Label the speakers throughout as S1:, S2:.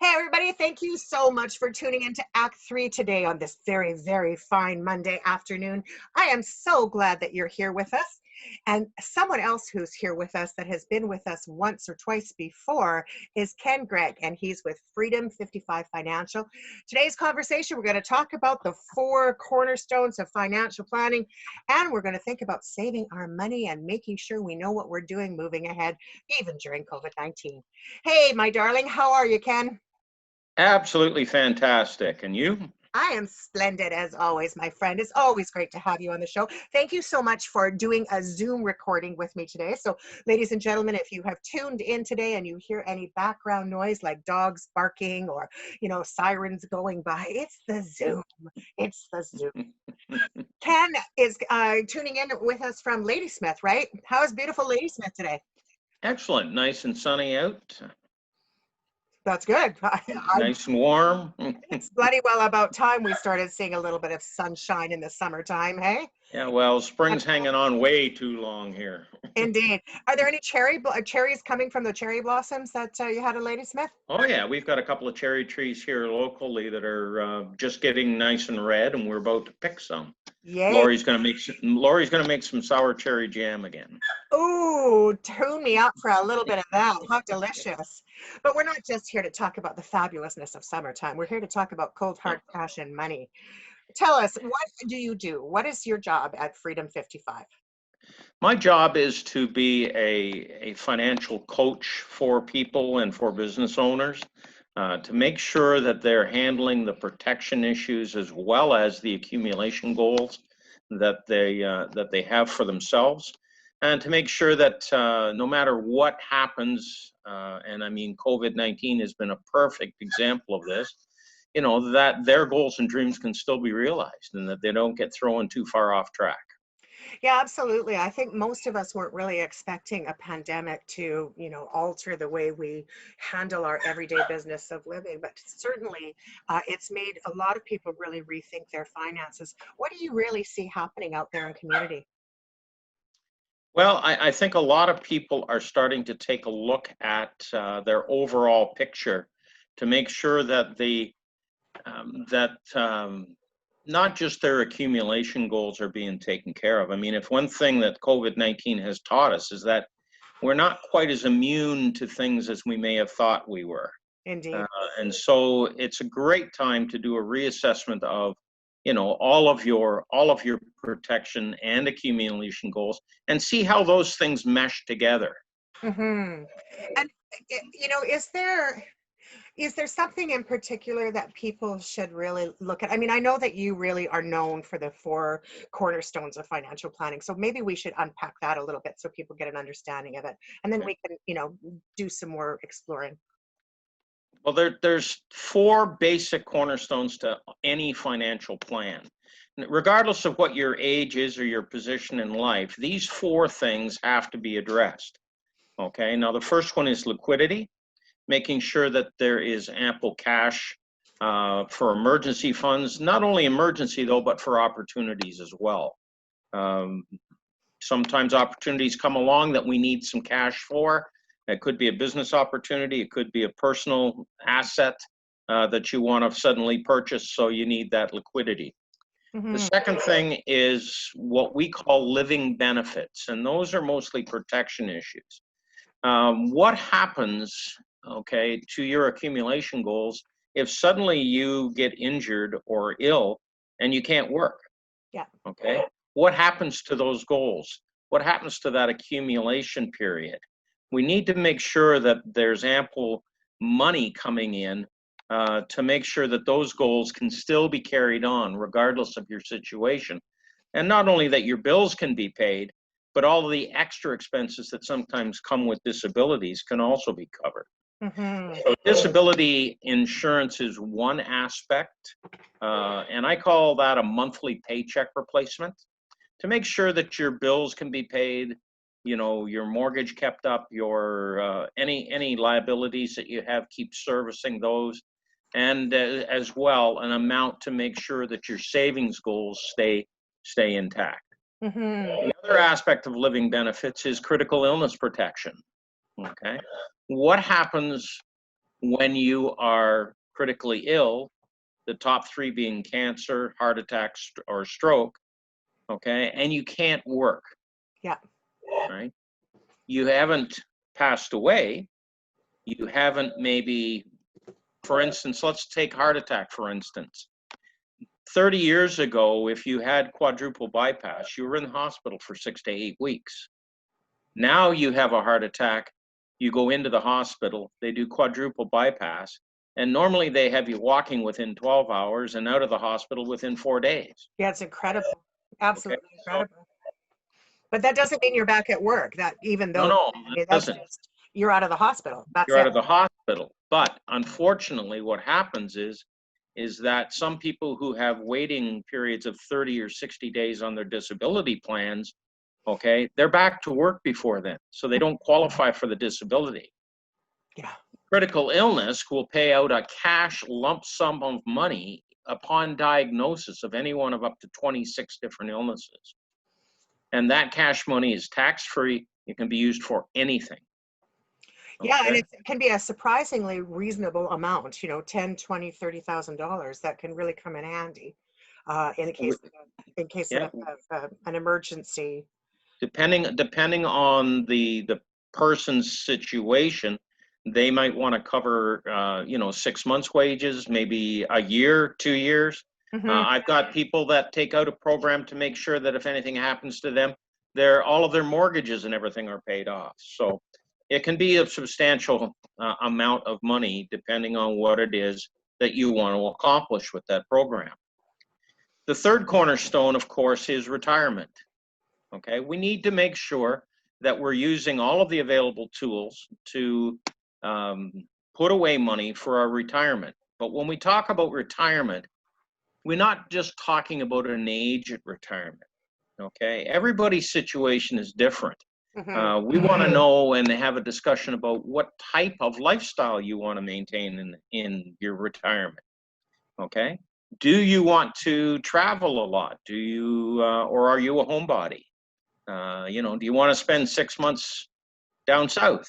S1: Hey, everybody, thank you so much for tuning into Act 3 today on this very, very fine Monday afternoon. I am so glad that you're here with us. And someone else who's here with us that has been with us once or twice before is Ken Greig, and he's with Freedom 55 Financial. Today's conversation, we're going to talk about the 4 cornerstones of financial planning, and we're going to think about saving our money and making sure we know what we're doing moving ahead, even during COVID-19. Hey, my darling, how are you, Ken?
S2: Absolutely fantastic. And you?
S1: I am splendid as always, my friend. It's always great to have you on the show. Thank you so much for doing a Zoom recording with me today. So, ladies and gentlemen, if you have tuned in today and you hear any background noise like dogs barking or, sirens going by, it's the Zoom. It's the Zoom. Ken is tuning in with us from Ladysmith, right? How is beautiful Ladysmith today?
S2: Excellent. Nice and sunny out.
S1: That's good.
S2: Nice and warm.
S1: It's bloody well about time we started seeing a little bit of sunshine in the summertime, hey?
S2: Yeah, well, spring's hanging on way too long here.
S1: Indeed. Are there any cherries coming from the cherry blossoms that you had in Ladysmith?
S2: Oh yeah, we've got a couple of cherry trees here locally that are just getting nice and red, and we're about to pick some.
S1: Yay.
S2: Lori's gonna make some sour cherry jam again.
S1: Ooh, tune me up for a little bit of that. How delicious. But we're not just here to talk about the fabulousness of summertime. We're here to talk about cold hard cash and money. Tell us, what do you do? What is your job at Freedom 55?
S2: My job is to be a financial coach for people and for business owners, to make sure that they're handling the protection issues as well as the accumulation goals that they have for themselves, and to make sure that no matter what happens, and I mean COVID-19 has been a perfect example of this, that their goals and dreams can still be realized and that they don't get thrown too far off track.
S1: Yeah, absolutely. I think most of us weren't really expecting a pandemic to, alter the way we handle our everyday business of living. But certainly, it's made a lot of people really rethink their finances. What do you really see happening out there in community?
S2: Well, I think a lot of people are starting to take a look at their overall picture to make sure that not just their accumulation goals are being taken care of. I mean, if one thing that COVID-19 has taught us is that we're not quite as immune to things as we may have thought we were.
S1: Indeed.
S2: And so it's a great time to do a reassessment of, all of your protection and accumulation goals and see how those things mesh together.
S1: Hmm. And, is there something in particular that people should really look at? I mean, I know that you really are known for the 4 cornerstones of financial planning. So maybe we should unpack that a little bit so people get an understanding of it. And then we can, do some more exploring.
S2: Well, there's 4 basic cornerstones to any financial plan. Regardless of what your age is or your position in life, these 4 things have to be addressed. Okay, now the first one is liquidity, making sure that there is ample cash for emergency funds, not only emergency though, but for opportunities as well. Um, Sometimes opportunities come along that we need some cash for. It could be a business opportunity, it could be a personal asset that you want to suddenly purchase, so you need that liquidity. The
S1: Hmm.
S2: second thing is what we call living benefits, and those are mostly protection issues. What happens, okay, to your accumulation goals if suddenly you get injured or ill and you can't work?
S1: Yeah.
S2: Okay, what happens to those goals? What happens to that accumulation period? We need to make sure that there's ample money coming in to make sure that those goals can still be carried on regardless of your situation. And not only that your bills can be paid, but all of the extra expenses that sometimes come with disabilities can also be covered.
S1: Hmm.
S2: So disability insurance is one aspect, and I call that a monthly paycheck replacement to make sure that your bills can be paid, your mortgage kept up, your any liabilities that you have, keep servicing those, and as well an amount to make sure that your savings goals stay intact.
S1: Hmm.
S2: The other aspect of living benefits is critical illness protection. Okay, what happens when you are critically ill, the top three being cancer, heart attack, or stroke, okay, and you can't work,
S1: Yeah.
S2: right? You haven't passed away. You haven't maybe, for instance, let's take heart attack, for instance. 30 years ago, if you had quadruple bypass, you were in the hospital for 6 to 8 weeks. Now you have a heart attack, you go into the hospital, they do quadruple bypass, and normally they have you walking within 12 hours and out of the hospital within 4 days.
S1: Yeah, it's incredible.
S2: Okay,
S1: Absolutely
S2: so
S1: incredible. But that doesn't mean you're back at work. That even though
S2: no,
S1: I
S2: it
S1: mean, that's
S2: doesn't.
S1: just you're out of the hospital. That's
S2: You're out
S1: it.
S2: of the hospital. But unfortunately, what happens is that some people who have waiting periods of 30 or 60 days on their disability plans, okay, they're back to work before then. So they don't qualify for the disability.
S1: Yeah.
S2: Critical illness will pay out a cash lump sum of money upon diagnosis of any one of up to 26 different illnesses. And that cash money is tax-free. It can be used for anything.
S1: Yeah, and
S2: Okay?
S1: it can be a surprisingly reasonable amount, you know, 10, 20, $30,000 that can really come in handy in case
S2: Yeah,
S1: of an emergency.
S2: depending on the person's situation, they might want to cover 6 months wages, maybe a year, 2 years.
S1: Hmm.
S2: I've got people that take out a program to make sure that if anything happens to them, all of their mortgages and everything are paid off. So it can be a substantial amount of money depending on what it is that you want to accomplish with that program. The third cornerstone, of course, is retirement. Okay, we need to make sure that we're using all of the available tools to put away money for our retirement. But when we talk about retirement, we're not just talking about an age at retirement. Okay, everybody's situation is different.
S1: Hmm.
S2: We want to know and have a discussion about what type of lifestyle you want to maintain in your retirement. Okay, do you want to travel a lot? Do you, or are you a homebody? Do you want to spend 6 months down south?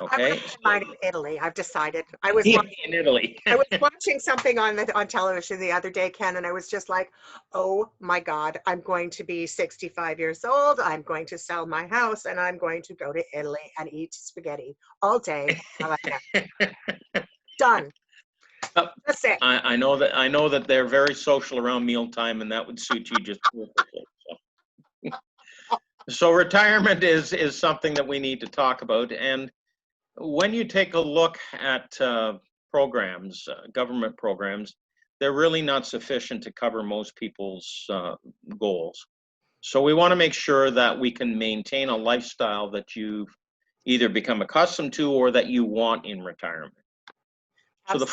S1: I've got
S2: Okay,
S1: my mind in Italy. I've decided.
S2: in Italy.
S1: I was watching something on television the other day, Ken, and I was just like, "Oh my God, I'm going to be 65 years old. I'm going to sell my house, and I'm going to go to Italy and eat spaghetti all day." Done. That's it.
S2: I know that they're very social around mealtime, and that would suit you just perfectly. So retirement is something that we need to talk about. And when you take a look at programs, government programs, they're really not sufficient to cover most people's goals. So we want to make sure that we can maintain a lifestyle that you've either become accustomed to or that you want in retirement. So the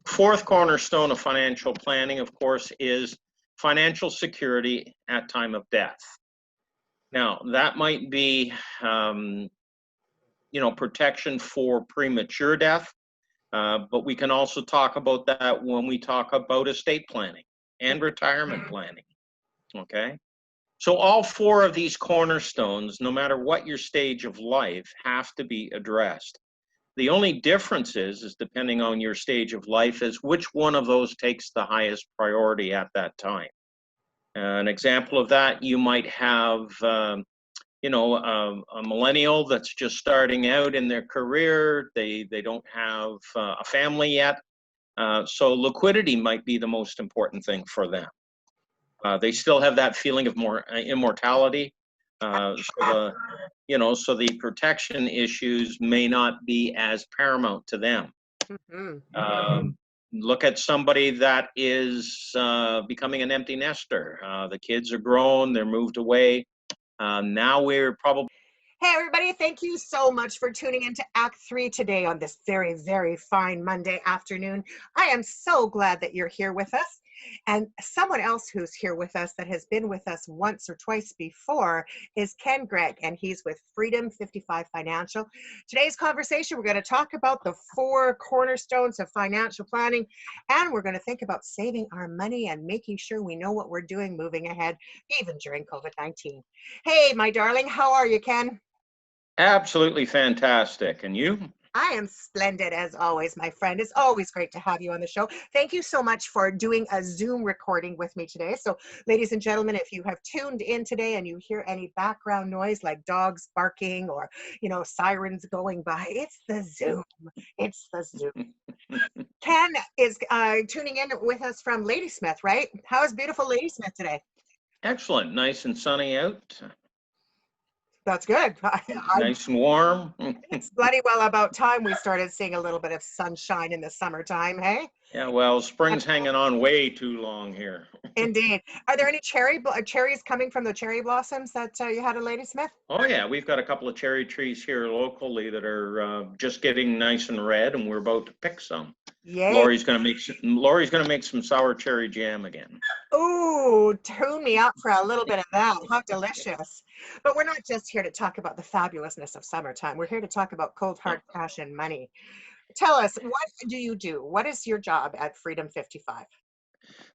S2: fourth cornerstone of financial planning, of course, is financial security at time of death. Now, that might be, protection for premature death, but we can also talk about that when we talk about estate planning and retirement planning, okay? So all four of these cornerstones, no matter what your stage of life, have to be addressed. The only difference is depending on your stage of life, is which one of those takes the highest priority at that time. An example of that, you might have a millennial that's just starting out in their career. They don't have a family yet. So liquidity might be the most important thing for them. They still have that feeling of more immortality. So the protection issues may not be as paramount to them. Look at somebody that is becoming an empty nester. The kids are grown, they're moved away. Now we're probably.
S1: Hey, everybody, thank you so much for tuning into Act 3 today on this very, very fine Monday afternoon. I am so glad that you're here with us. And someone else who's here with us that has been with us once or twice before is Ken Greig, and he's with Freedom 55 Financial. Today's conversation, we're going to talk about the 4 cornerstones of financial planning, and we're going to think about saving our money and making sure we know what we're doing moving ahead, even during COVID-19. Hey, my darling, how are you, Ken?
S2: Absolutely fantastic. And you?
S1: I am splendid as always, my friend. It's always great to have you on the show. Thank you so much for doing a Zoom recording with me today. So, ladies and gentlemen, if you have tuned in today and you hear any background noise like dogs barking or, sirens going by, it's the Zoom. It's the Zoom. Ken is tuning in with us from Ladysmith, right? How is beautiful Ladysmith today?
S2: Excellent. Nice and sunny out.
S1: That's good.
S2: Nice and warm.
S1: It's bloody well about time we started seeing a little bit of sunshine in the summertime, hey?
S2: Yeah, well, spring's hanging on way too long here.
S1: Indeed. Are there any cherries coming from the cherry blossoms that you had at Ladysmith?
S2: Oh yeah, we've got a couple of cherry trees here locally that are just getting nice and red, and we're about to pick some.
S1: Yay.
S2: Lori's gonna make some sour cherry jam again.
S1: Ooh, tune me up for a little bit of that. How delicious. But we're not just here to talk about the fabulousness of summertime. We're here to talk about cold, hard cash and money. Tell us, what do you do? What is your job at Freedom 55?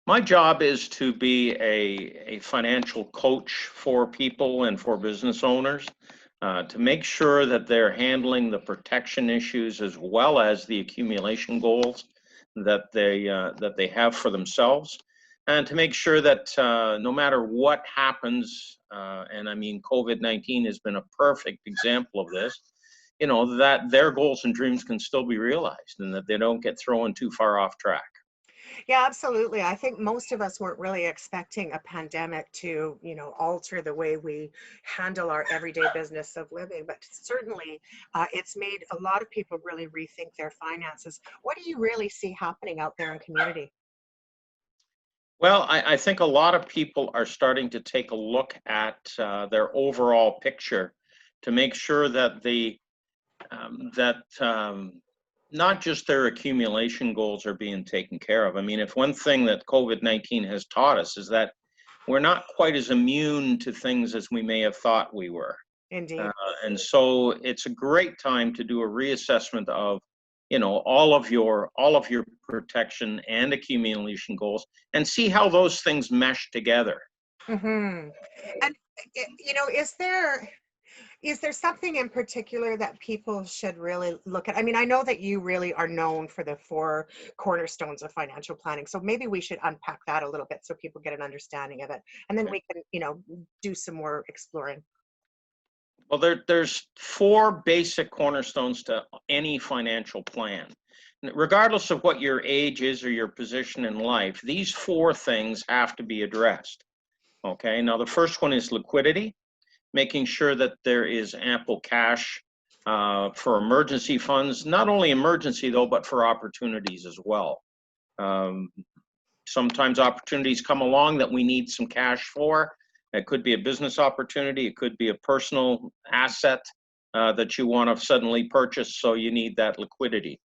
S2: My job is to be a financial coach for people and for business owners, to make sure that they're handling the protection issues as well as the accumulation goals that they have for themselves, and to make sure that no matter what happens, and I mean COVID-19 has been a perfect example of this, that their goals and dreams can still be realized and that they don't get thrown too far off track.
S1: Yeah, absolutely. I think most of us weren't really expecting a pandemic to, alter the way we handle our everyday business of living. But certainly, it's made a lot of people really rethink their finances. What do you really see happening out there in community?
S2: Well, I think a lot of people are starting to take a look at their overall picture to make sure that not just their accumulation goals are being taken care of. I mean, if one thing that COVID-19 has taught us is that we're not quite as immune to things as we may have thought we were.
S1: Indeed.
S2: Uh, and so it's a great time to do a reassessment of, all of your protection and accumulation goals, and see how those things mesh together.
S1: Hmm. And is there something in particular that people should really look at? I mean, I know that you really are known for the four cornerstones of financial planning. So maybe we should unpack that a little bit so people get an understanding of it. And then we can, do some more exploring.
S2: Well, there's four basic cornerstones to any financial plan. Regardless of what your age is or your position in life, these four things have to be addressed. Okay, now the first one is liquidity, making sure that there is ample cash for emergency funds, not only emergency though, but for opportunities as well. Um, Sometimes opportunities come along that we need some cash for. It could be a business opportunity, it could be a personal asset that you want to suddenly purchase, so you need that liquidity.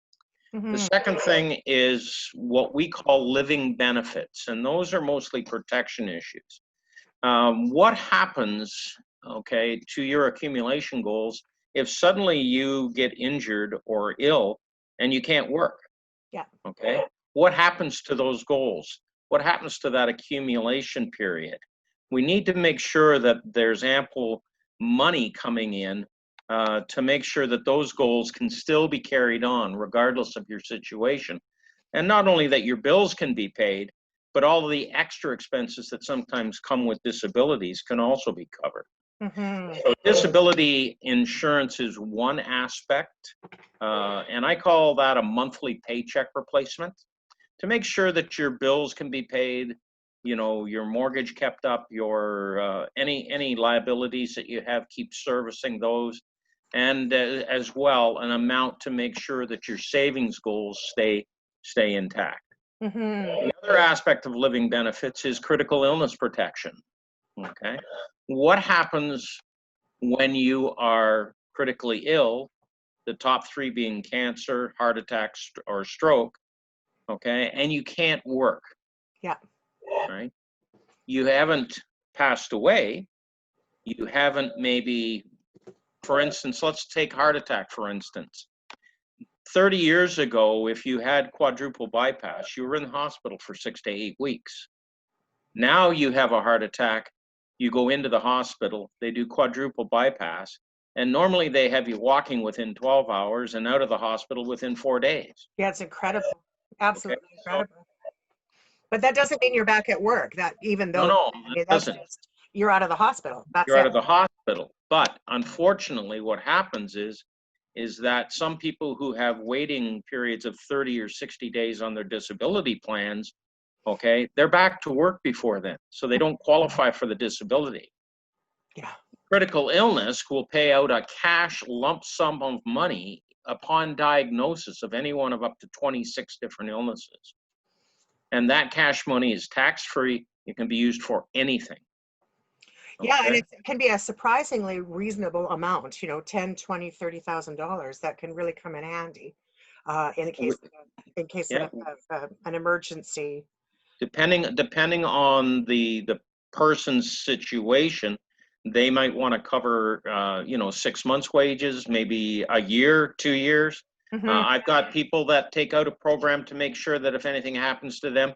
S2: The
S1: Hmm.
S2: second thing is what we call living benefits, and those are mostly protection issues. What happens, okay, to your accumulation goals if suddenly you get injured or ill and you can't work?
S1: Yeah.
S2: Okay, what happens to those goals? What happens to that accumulation period? We need to make sure that there's ample money coming in to make sure that those goals can still be carried on regardless of your situation. And not only that your bills can be paid, but all of the extra expenses that sometimes come with disabilities can also be covered.
S1: Hmm.
S2: So disability insurance is one aspect, and I call that a monthly paycheck replacement to make sure that your bills can be paid, your mortgage kept up, your any liabilities that you have, keep servicing those, and as well an amount to make sure that your savings goals stay intact.
S1: Hmm.
S2: The other aspect of living benefits is critical illness protection. Okay, what happens when you are critically ill? The top three being cancer, heart attack, or stroke. Okay, and you can't work.
S1: Yeah.
S2: Right? You haven't passed away. You haven't maybe, for instance, let's take heart attack, for instance. 30 years ago, if you had quadruple bypass, you were in the hospital for 6 to 8 weeks. Now you have a heart attack, you go into the hospital, they do quadruple bypass, And normally they have you walking within 12 hours and out of the hospital within 4 days.
S1: Yeah, it's incredible.
S2: Okay.
S1: Absolutely
S2: So,
S1: incredible. But that doesn't mean you're back at work. That even though
S2: no,
S1: I
S2: it
S1: mean, that's
S2: doesn't.
S1: just you're out of the hospital. That's
S2: You're out
S1: it.
S2: of the hospital. But unfortunately, what happens is that some people who have waiting periods of 30 or 60 days on their disability plans, okay, they're back to work before then. So they don't qualify for the disability.
S1: Yeah.
S2: Critical illness will pay out a cash lump sum of money upon diagnosis of any one of up to 26 different illnesses. And that cash money is tax-free. It can be used for anything.
S1: Yeah, and
S2: Okay.
S1: it can be a surprisingly reasonable amount, you know, 10, 20, $30,000 that can really come in handy in the case
S2: Yeah.
S1: of an emergency.
S2: Depending on the person's situation, they might want to cover 6 months wages, maybe a year, 2 years.
S1: Hmm.
S2: I've got people that take out a program to make sure that if anything happens to them,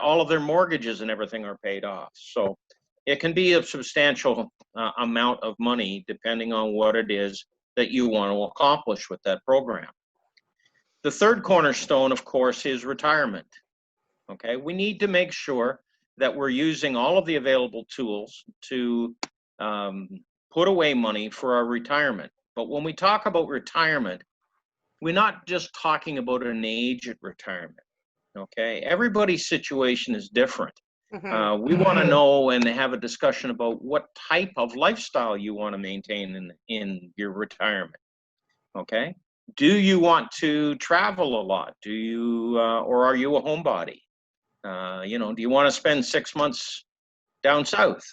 S2: all of their mortgages and everything are paid off. So it can be a substantial amount of money depending on what it is that you want to accomplish with that program. The third cornerstone, of course, is retirement. Okay, we need to make sure that we're using all of the available tools to put away money for our retirement. But when we talk about retirement, we're not just talking about an age at retirement. Okay, everybody's situation is different.
S1: Hmm.
S2: We want to know and have a discussion about what type of lifestyle you want to maintain in your retirement. Okay, do you want to travel a lot? Do you, or are you a homebody? Do you want to spend 6 months down south?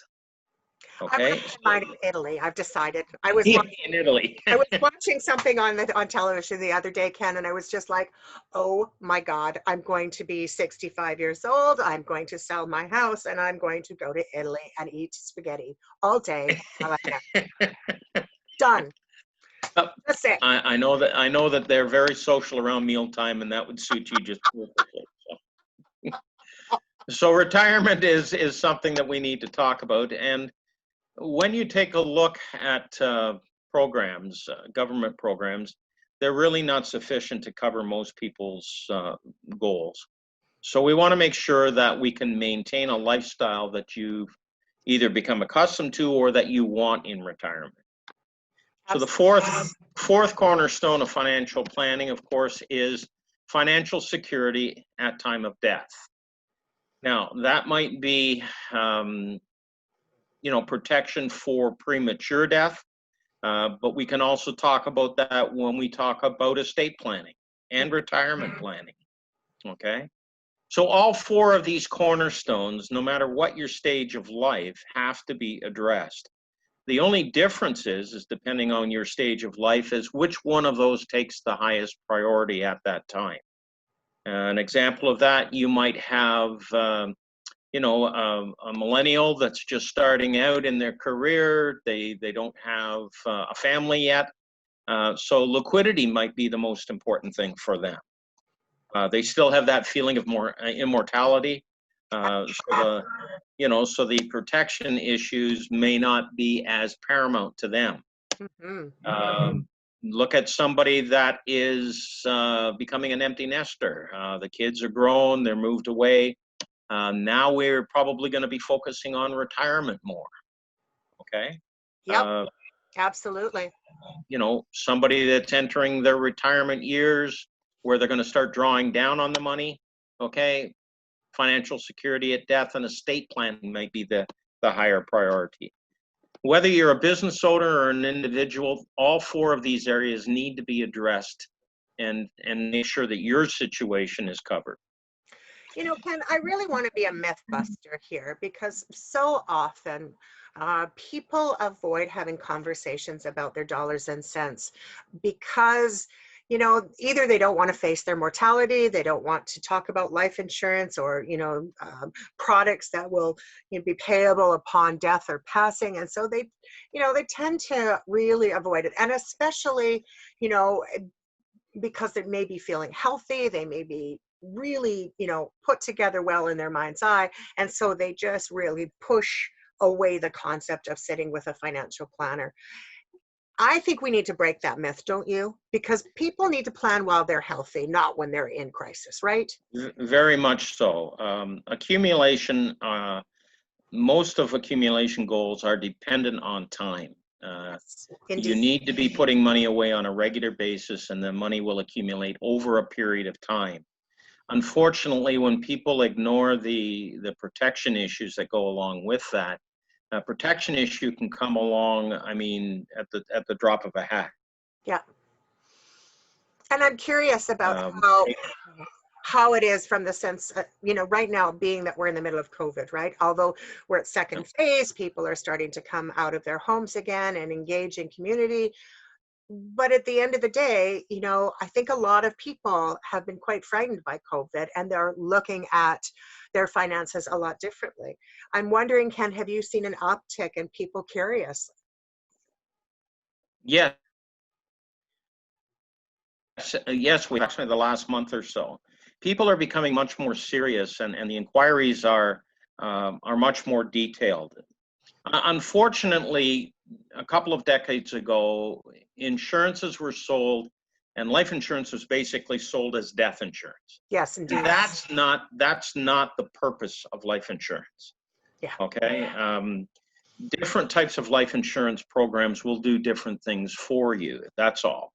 S1: I
S2: Okay.
S1: wouldn't mind in Italy. I've decided.
S2: In Italy.
S1: I was watching something on television the other day, Ken, and I was just like, "Oh my God, I'm going to be 65 years old. I'm going to sell my house, and I'm going to go to Italy and eat spaghetti all day." Done. That's it.
S2: I know that they're very social around mealtime, and that would suit you just perfectly. So retirement is something that we need to talk about. And when you take a look at programs, government programs, they're really not sufficient to cover most people's goals. So we want to make sure that we can maintain a lifestyle that you've either become accustomed to or that you want in retirement. So the fourth cornerstone of financial planning, of course, is financial security at time of death. Now, that might be protection for premature death, but we can also talk about that when we talk about estate planning and retirement planning. Okay. So all four of these cornerstones, no matter what your stage of life, have to be addressed. The only difference is depending on your stage of life, is which one of those takes the highest priority at that time. An example of that, you might have a millennial that's just starting out in their career. They don't have a family yet. So liquidity might be the most important thing for them. They still have that feeling of more immortality. So the protection issues may not be as paramount to them. Look at somebody that is becoming an empty nester. The kids are grown, they're moved away. Now we're probably going to be focusing on retirement more. Okay.
S1: Yep. Absolutely.
S2: Somebody that's entering their retirement years where they're going to start drawing down on the money. Okay. Financial security at death and estate planning might be the higher priority. Whether you're a business owner or an individual, all four of these areas need to be addressed and make sure that your situation is covered.
S1: Ken, I really want to be a myth buster here because so often people avoid having conversations about their dollars and cents because, either they don't want to face their mortality, they don't want to talk about life insurance or, products that will be payable upon death or passing. And so they tend to really avoid it. And especially, because they may be feeling healthy, they may be really, put together well in their mind's eye. And so they just really push away the concept of sitting with a financial planner. I think we need to break that myth, don't you? Because people need to plan while they're healthy, not when they're in crisis, right?
S2: Very much so. Accumulation, most of accumulation goals are dependent on time.
S1: Yes,
S2: You
S1: indeed.
S2: need to be putting money away on a regular basis, and the money will accumulate over a period of time. Unfortunately, when people ignore the protection issues that go along with that, a protection issue can come along, I mean, at the drop of a hat.
S1: Yeah. And I'm curious about
S2: Um,
S1: how it is from the sense, right now, being that we're in the middle of COVID, right? Although we're at second phase, people are starting to come out of their homes again and engage in community. But at the end of the day, I think a lot of people have been quite frightened by COVID, and they're looking at their finances a lot differently. I'm wondering, Ken, have you seen an uptick in people curious?
S2: yes, yes, we actually the last month or so, people are becoming much more serious, and the inquiries are much more detailed. Unfortunately, a couple of decades ago, insurances were sold, and life insurance was basically sold as death insurance.
S1: Yes, indeed.
S2: That's not the purpose of life insurance.
S1: Yeah.
S2: Okay. Different types of life insurance programs will do different things for you. That's all.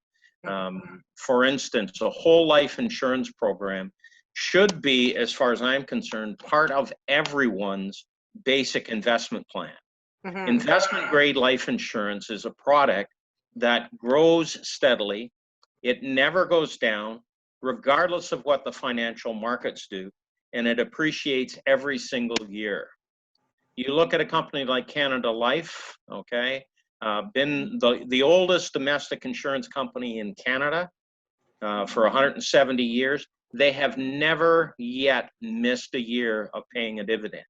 S2: For instance, a whole life insurance program should be, as far as I'm concerned, part of everyone's basic investment plan.
S1: Mm-hmm.
S2: Investment grade life insurance is a product that grows steadily. It never goes down, regardless of what the financial markets do, and it appreciates every single year. You look at a company like Canada Life, okay, been the oldest domestic insurance company in Canada for 170 years. They have never yet missed a year of paying a dividend.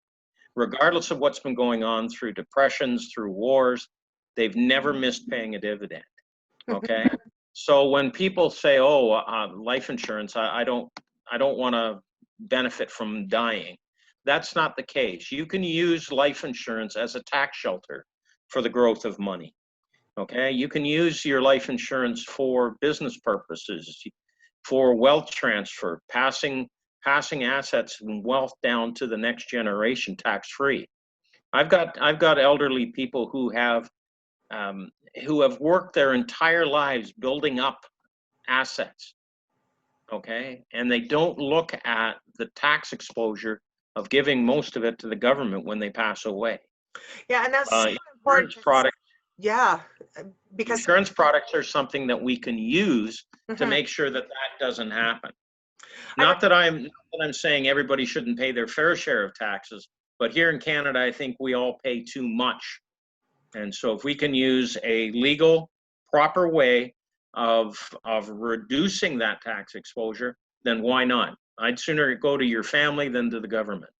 S2: Regardless of what's been going on through depressions, through wars, they've never missed paying a dividend, okay? So when people say, oh, life insurance, I don't want to benefit from dying, that's not the case. You can use life insurance as a tax shelter for the growth of money. Okay, you can use your life insurance for business purposes, for wealth transfer, passing assets and wealth down to the next generation tax free. I've got elderly people who have worked their entire lives building up assets. Okay, and they don't look at the tax exposure of giving most of it to the government when they pass away.
S1: Yeah, and that's so important.
S2: Insurance products,
S1: Yeah, because
S2: insurance products are something that we can use to
S1: Mhm.
S2: make sure that that doesn't happen.
S1: I
S2: Not that I'm saying everybody shouldn't pay their fair share of taxes, but here in Canada, I think we all pay too much. And so if we can use a legal, proper way of reducing that tax exposure, then why not? I'd sooner go to your family than to the government.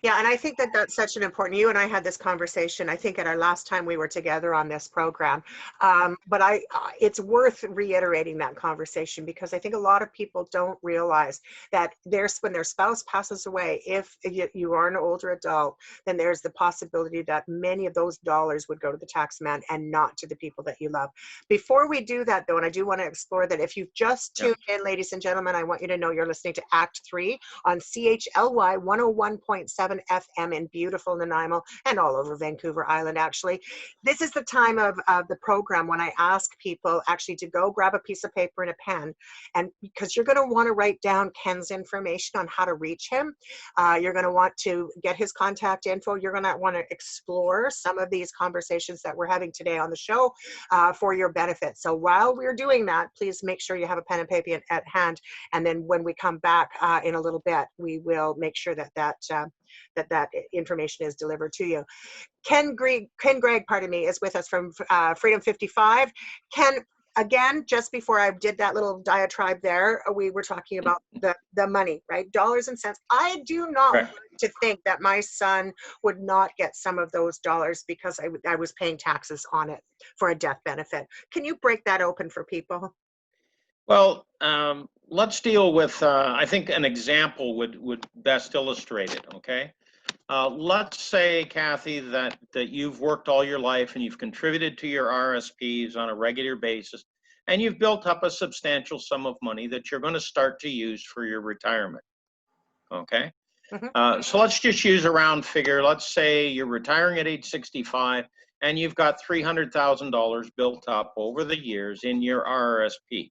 S1: Yeah, and I think that that's such an important. You and I had this conversation, I think, at our last time we were together on this program. But it's worth reiterating that conversation because I think a lot of people don't realize that when their spouse passes away, if you are an older adult, then there's the possibility that many of those dollars would go to the tax man and not to the people that you love. Before we do that, though, and I do want to explore that, if you've just tuned in, ladies and gentlemen, I want you to know you're listening to Act 3 on CHLY 101.7 FM in beautiful Nanaimo and all over Vancouver Island, actually. This is the time of the program when I ask people actually to go grab a piece of paper and a pen, and because you're going to want to write down Ken's information on how to reach him. You're going to want to get his contact info. You're going to want to explore some of these conversations that we're having today on the show for your benefit. So while we're doing that, please make sure you have a pen and paper at hand. And then when we come back in a little bit, we will make sure that information is delivered to you. Ken Greig, pardon me, is with us from Freedom 55. Ken, again, just before I did that little diatribe there, we were talking about the money, right? Dollars and cents. I do not want to think that my son would not get some of those dollars because I was paying taxes on it for a death benefit. Can you break that open for people?
S2: Well, let's deal with, I think an example would best illustrate it, okay? Let's say, Kathy, that you've worked all your life and you've contributed to your RSPs on a regular basis, and you've built up a substantial sum of money that you're going to start to use for your retirement. Okay? So let's just use a round figure. Let's say you're retiring at age 65 and you've got $300,000 built up over the years in your RRSP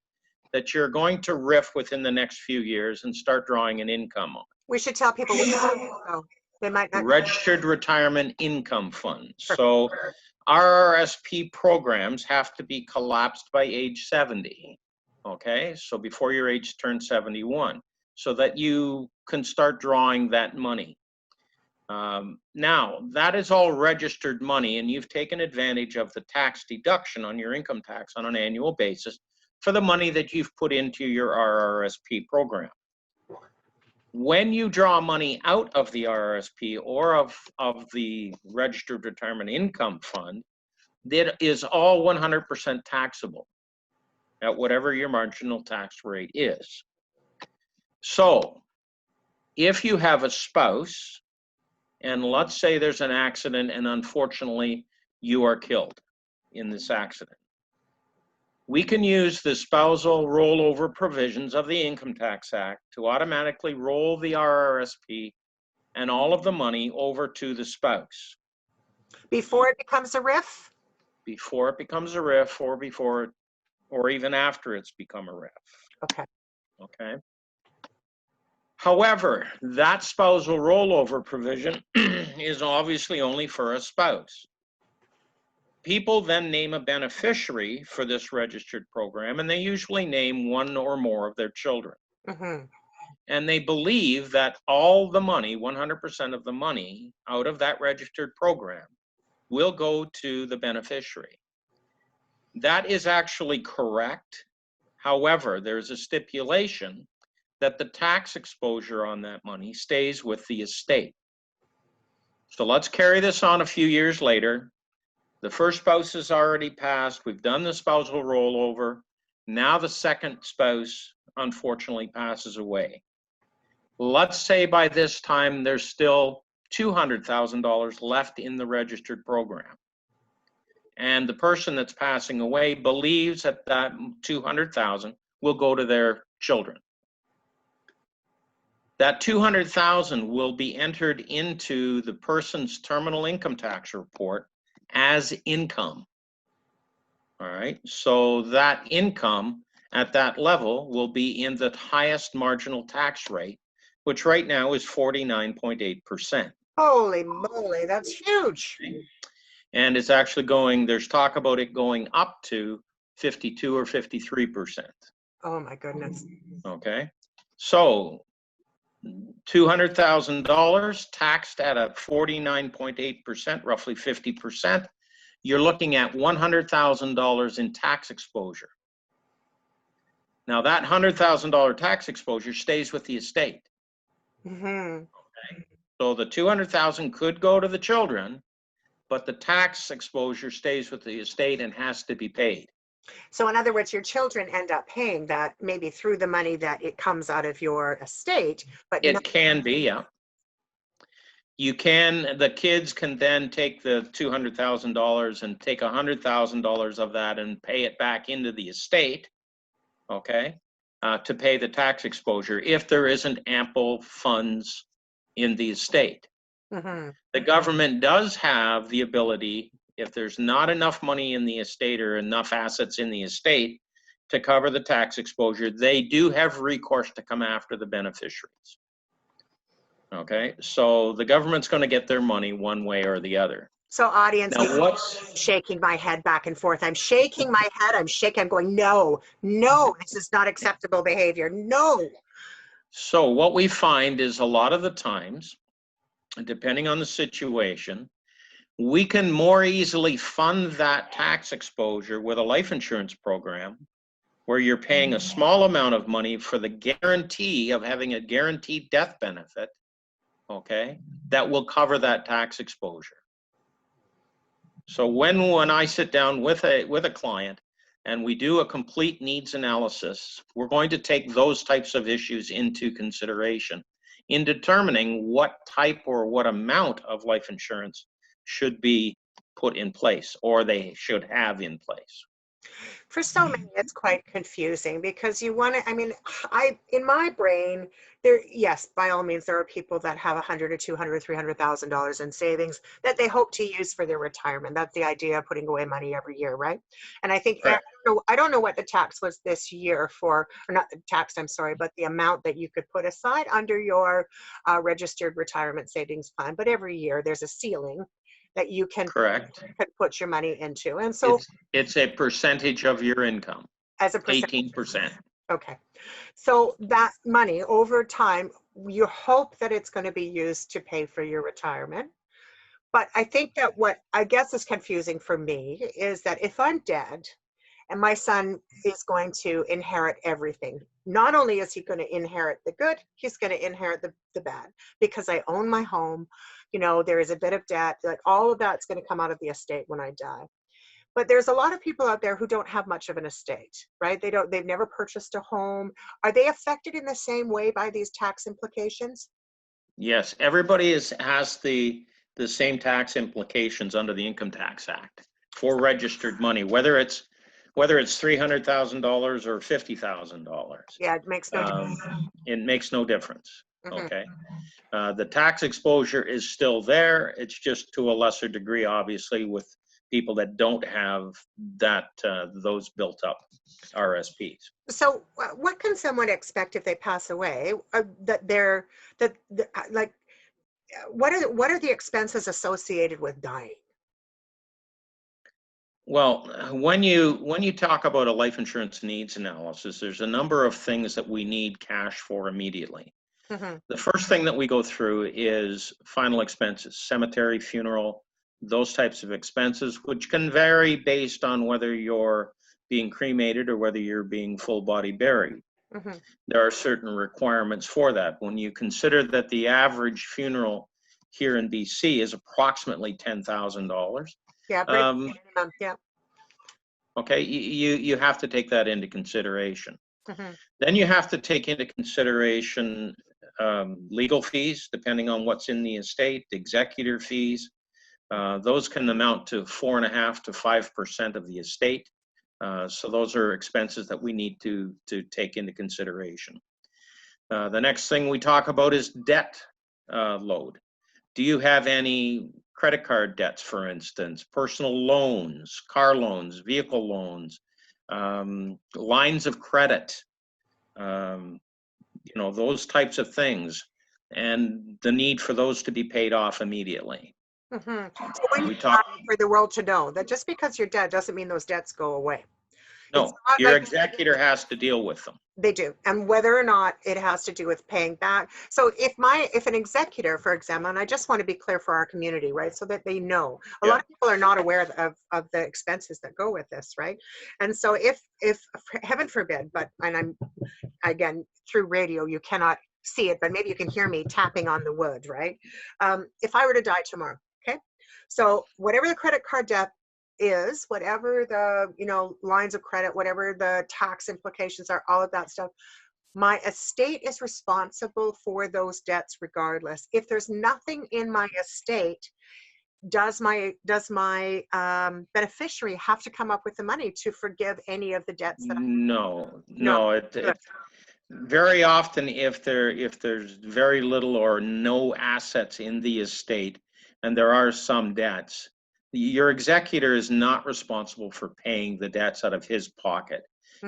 S2: that you're going to RIF within the next few years and start drawing an income on.
S1: We should tell people what they might not.
S2: Registered Retirement Income Fund. So RRSP programs have to be collapsed by age 70. Okay, so before your age turns 71, so that you can start drawing that money. Now, that is all registered money, and you've taken advantage of the tax deduction on your income tax on an annual basis for the money that you've put into your RRSP program. When you draw money out of the RRSP or of the Registered Retirement Income Fund, that is all 100% taxable at whatever your marginal tax rate is. So if you have a spouse, and let's say there's an accident and unfortunately you are killed in this accident, we can use the spousal rollover provisions of the Income Tax Act to automatically roll the RRSP and all of the money over to the spouse.
S1: Before it becomes a RIF?
S2: Before it becomes a RIF, or even after it's become a RIF.
S1: Okay.
S2: Okay. However, that spousal rollover provision is obviously only for a spouse. People then name a beneficiary for this registered program, and they usually name one or more of their children. And they believe that all the money, 100% of the money out of that registered program will go to the beneficiary. That is actually correct. However, there's a stipulation that the tax exposure on that money stays with the estate. So let's carry this on a few years later. The first spouse has already passed. We've done the spousal rollover. Now the second spouse, unfortunately, passes away. Let's say by this time there's still $200,000 left in the registered program. And the person that's passing away believes that that $200,000 will go to their children. That $200,000 will be entered into the person's terminal income tax report as income. All right, so that income at that level will be in the highest marginal tax rate, which right now is 49.8%.
S1: Holy moly, that's huge.
S2: And it's actually going, there's talk about it going up to 52 or 53%.
S1: Oh my goodness.
S2: Okay, so $200,000 taxed at a 49.8%, roughly 50%, you're looking at $100,000 in tax exposure. Now that $100,000 tax exposure stays with the estate. Okay. So the $200,000 could go to the children, but the tax exposure stays with the estate and has to be paid.
S1: So in other words, your children end up paying that maybe through the money that it comes out of your estate, but
S2: it can be, yeah. You can, the kids can then take the $200,000 and take $100,000 of that and pay it back into the estate, okay, to pay the tax exposure if there isn't ample funds in the estate. The government does have the ability, if there's not enough money in the estate or enough assets in the estate to cover the tax exposure, they do have recourse to come after the beneficiaries. Okay, so the government's going to get their money one way or the other.
S1: So audience,
S2: now,
S1: shaking my head back and forth. I'm shaking my head. I'm shaking. I'm going, no, no, this is not acceptable behavior. No.
S2: So what we find is a lot of the times, depending on the situation, we can more easily fund that tax exposure with a life insurance program where you're paying a small amount of money for the guarantee of having a guaranteed death benefit, okay, that will cover that tax exposure. So when I sit down with a client and we do a complete needs analysis, we're going to take those types of issues into consideration in determining what type or what amount of life insurance should be put in place, or they should have in place.
S1: For so many, it's quite confusing because you want to, I mean, in my brain, there, yes, by all means, there are people that have 100 or 200, $300,000 in savings that they hope to use for their retirement. That's the idea of putting away money every year, right? And I think,
S2: Correct.
S1: I don't know what the tax was this year for, or not the tax, I'm sorry, but the amount that you could put aside under your registered retirement savings plan. But every year there's a ceiling that you can
S2: Correct.
S1: put your money into. And so
S2: It's a percentage of your income,
S1: as a percent,
S2: 18%.
S1: okay. So that money over time, you hope that it's going to be used to pay for your retirement. But I think that what I guess is confusing for me is that if I'm dead and my son is going to inherit everything, not only is he going to inherit the good, he's going to inherit the bad because I own my home. You know, there is a bit of debt, like all of that's going to come out of the estate when I die. But there's a lot of people out there who don't have much of an estate, right? They've never purchased a home. Are they affected in the same way by these tax implications?
S2: Yes, everybody has the same tax implications under the Income Tax Act for registered money, whether it's $300,000 or $50,000.
S1: Yeah, it makes no difference.
S2: It makes no difference.
S1: Mhm.
S2: Okay. The tax exposure is still there. It's just to a lesser degree, obviously, with people that don't have those built up RSPs.
S1: So what can someone expect if they pass away? Like, what are the expenses associated with dying?
S2: Well, when you talk about a life insurance needs analysis, there's a number of things that we need cash for immediately.
S1: Hmm.
S2: The first thing that we go through is final expenses, cemetery, funeral, those types of expenses, which can vary based on whether you're being cremated or whether you're being full body buried.
S1: Hmm.
S2: There are certain requirements for that. When you consider that the average funeral here in BC is approximately $10,000,
S1: Yeah, pretty minimum. Yeah.
S2: okay, you have to take that into consideration.
S1: Hmm.
S2: Then you have to take into consideration legal fees, depending on what's in the estate, executor fees. Those can amount to 4.5% to 5% of the estate. So those are expenses that we need to take into consideration. The next thing we talk about is debt load. Do you have any credit card debts, for instance, personal loans, car loans, vehicle loans, lines of credit, those types of things, and the need for those to be paid off immediately.
S1: Hmm. So when
S2: We
S1: you
S2: talk,
S1: die, for the world to know that just because you're dead doesn't mean those debts go away. It's
S2: no,
S1: not
S2: your
S1: like
S2: executor has to deal with them.
S1: they do, and whether or not it has to do with paying back. So if an executor, for example, and I just want to be clear for our community, right, so that they know, a lot
S2: Yeah,
S1: of people are not aware of the expenses that go with this, right? And so if heaven forbid, but, and I'm, again, through radio you cannot see it, but maybe you can hear me tapping on the wood, right? If I were to die tomorrow, okay, so whatever the credit card debt is, whatever the lines of credit, whatever the tax implications are, all of that stuff, my estate is responsible for those debts regardless. If there's nothing in my estate, does my beneficiary have to come up with the money to forgive any of the debts that
S2: no,
S1: no, good.
S2: it very often, if there's very little or no assets in the estate, and there are some debts, your executor is not responsible for paying the debts out of his pocket.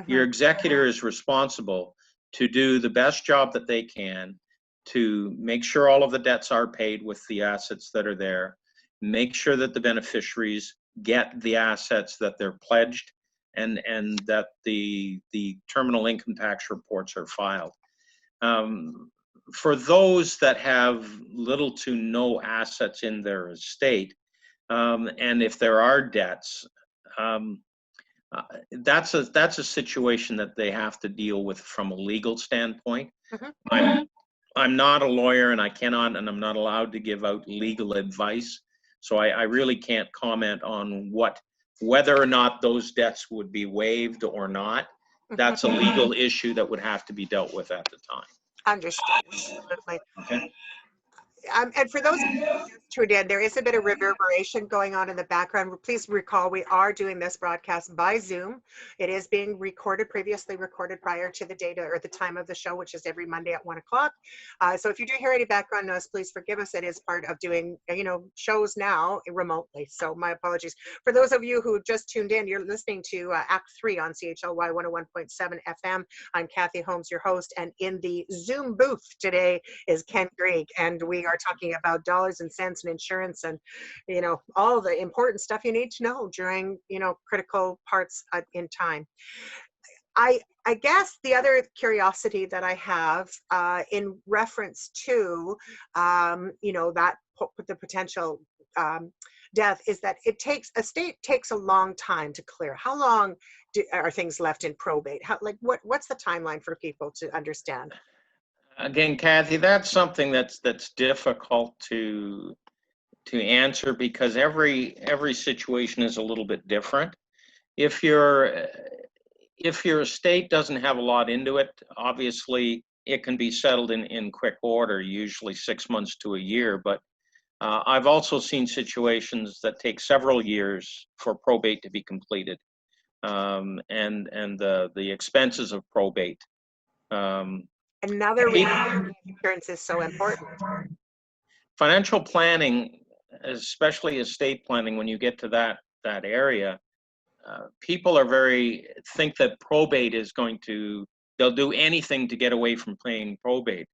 S2: Your
S1: Mhm.
S2: executor is responsible to do the best job that they can to make sure all of the debts are paid with the assets that are there, make sure that the beneficiaries get the assets that they're pledged, and that the terminal income tax reports are filed. For those that have little to no assets in their estate, and if there are debts, that's a situation that they have to deal with from a legal standpoint.
S1: Mhm.
S2: I'm not a lawyer, and I'm not allowed to give out legal advice. So I really can't comment on whether or not those debts would be waived or not.
S1: Mhm.
S2: That's a legal issue that would have to be dealt with at the time.
S1: Understood. Absolutely.
S2: Okay.
S1: And for those who just tuned in, there is a bit of reverberation going on in the background. Please recall we are doing this broadcast by Zoom. It is being recorded, previously recorded prior to the date or the time of the show, which is every Monday at 1 o'clock. So if you do hear any background noise, please forgive us. It is part of doing, shows now remotely. So my apologies. For those of you who just tuned in, you're listening to Act 3 on CHLY 101.7 FM. I'm Kathy Holmes, your host, and in the Zoom booth today is Ken Greig, and we are talking about dollars and cents and insurance and all the important stuff you need to know during critical parts in time. I guess the other curiosity that I have in reference to that the potential death is that estate takes a long time to clear. How long are things left in probate? What's the timeline for people to understand?
S2: Again, Kathy, that's something that's difficult to answer because every situation is a little bit different. If your estate doesn't have a lot into it, obviously it can be settled in quick order, usually 6 months to a year. But I've also seen situations that take several years for probate to be completed, and the expenses of probate.
S1: Another reason insurance is so important.
S2: Financial planning, especially estate planning, when you get to that area, people think that probate is they'll do anything to get away from paying probate.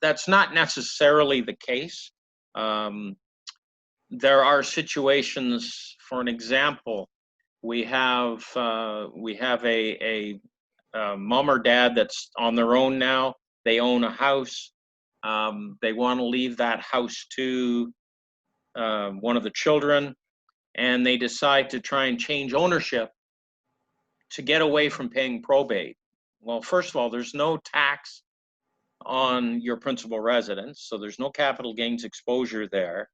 S2: That's not necessarily the case. There are situations, for an example, we have a mom or dad that's on their own now. They own a house. They want to leave that house to one of the children, and they decide to try and change ownership to get away from paying probate. Well, first of all, there's no tax on your principal residence, so there's no capital gains exposure there.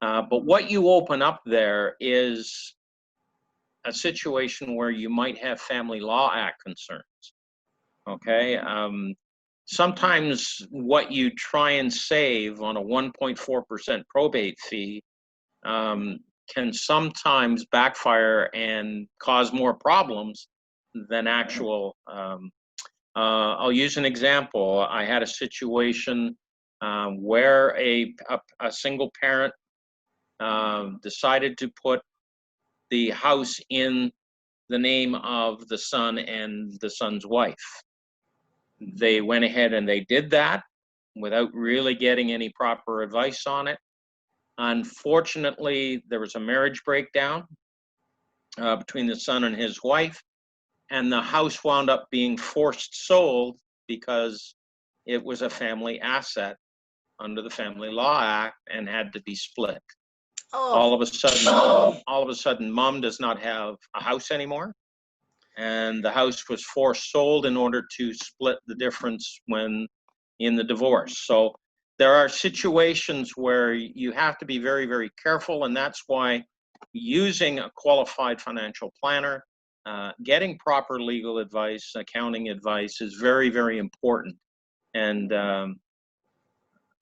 S2: But what you open up there is a situation where you might have Family Law Act concerns. Okay. Sometimes what you try and save on a 1.4% probate fee can sometimes backfire and cause more problems than actual. I'll use an example. I had a situation where a single parent decided to put the house in the name of the son and the son's wife. They went ahead and they did that without really getting any proper advice on it. Unfortunately, there was a marriage breakdown between the son and his wife, and the house wound up being forced sold because it was a family asset under the Family Law Act and had to be split.
S1: Oh.
S2: All of a sudden, mom does not have a house anymore, and the house was forced sold in order to split the difference when in the divorce. So there are situations where you have to be very, very careful, and that's why using a qualified financial planner, getting proper legal advice, accounting advice is very, very important. And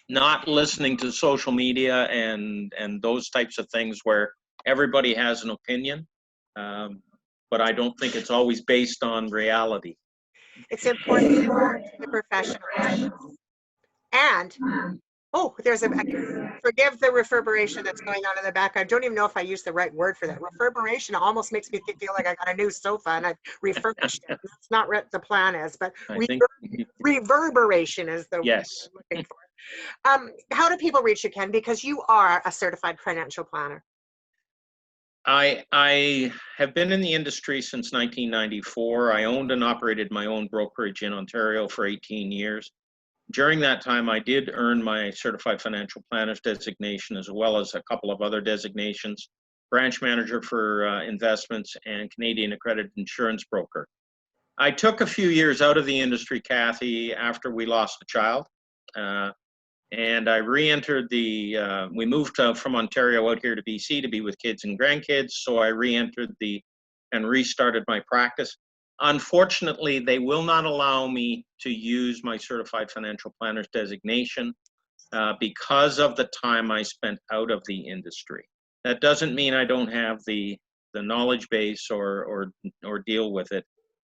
S2: not listening to social media and those types of things where everybody has an opinion, but I don't think it's always based on reality.
S1: It's important to the professionals. And there's forgive the reverberation that's going on in the back. I don't even know if I used the right word for that. Reverberation almost makes me feel like I got a new sofa and I've refurbished it. That's not what the plan is, but reverberation is the word I'm looking for. How do people reach you, Ken? Because you are a certified financial planner.
S2: I have been in the industry since 1994. I owned and operated my own brokerage in Ontario for 18 years. During that time, I did earn my Certified Financial Planner's designation, as well as a couple of other designations, branch manager for investments and Canadian accredited insurance broker. I took a few years out of the industry, Kathy, after we lost a child. And I re-entered we moved from Ontario out here to BC to be with kids and grandkids. So I re-entered and restarted my practice. Unfortunately, they will not allow me to use my certified financial planner's designation because of the time I spent out of the industry. That doesn't mean I don't have the knowledge base or deal with it,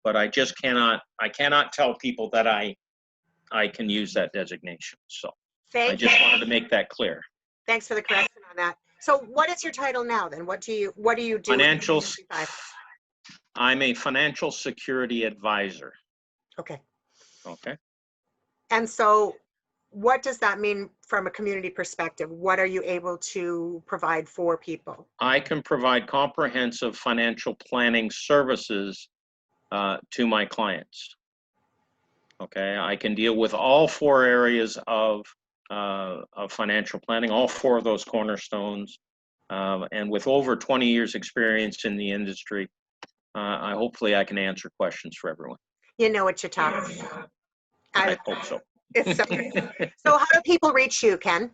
S2: but I just cannot tell people that I can use that designation. So I just wanted to make that clear.
S1: Thanks for the correction on that. So what is your title now then? What do you do?
S2: I'm a financial security advisor.
S1: Okay.
S2: Okay.
S1: And so what does that mean from a community perspective? What are you able to provide for people?
S2: I can provide comprehensive financial planning services to my clients. Okay, I can deal with all 4 areas of financial planning, all 4 of those cornerstones, and with over 20 years experience in the industry, hopefully I can answer questions for everyone.
S1: You know what you're talking about.
S2: I hope so.
S1: It's so good. So how do people reach you, Ken?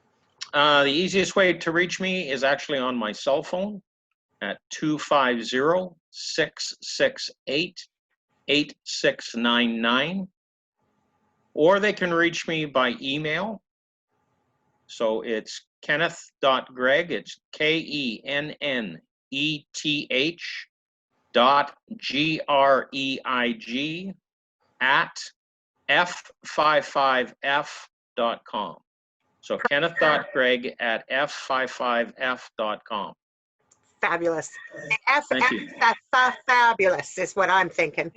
S2: The easiest way to reach me is actually on my cell phone at 250-668-8699, or they can reach me by email. So it's Kenneth.Greig, it's KENNETH.GREIG at f55f.com. So Kenneth.Greig at f55f.com.
S1: Fabulous.
S2: Thank you.
S1: Fabulous is what I'm thinking.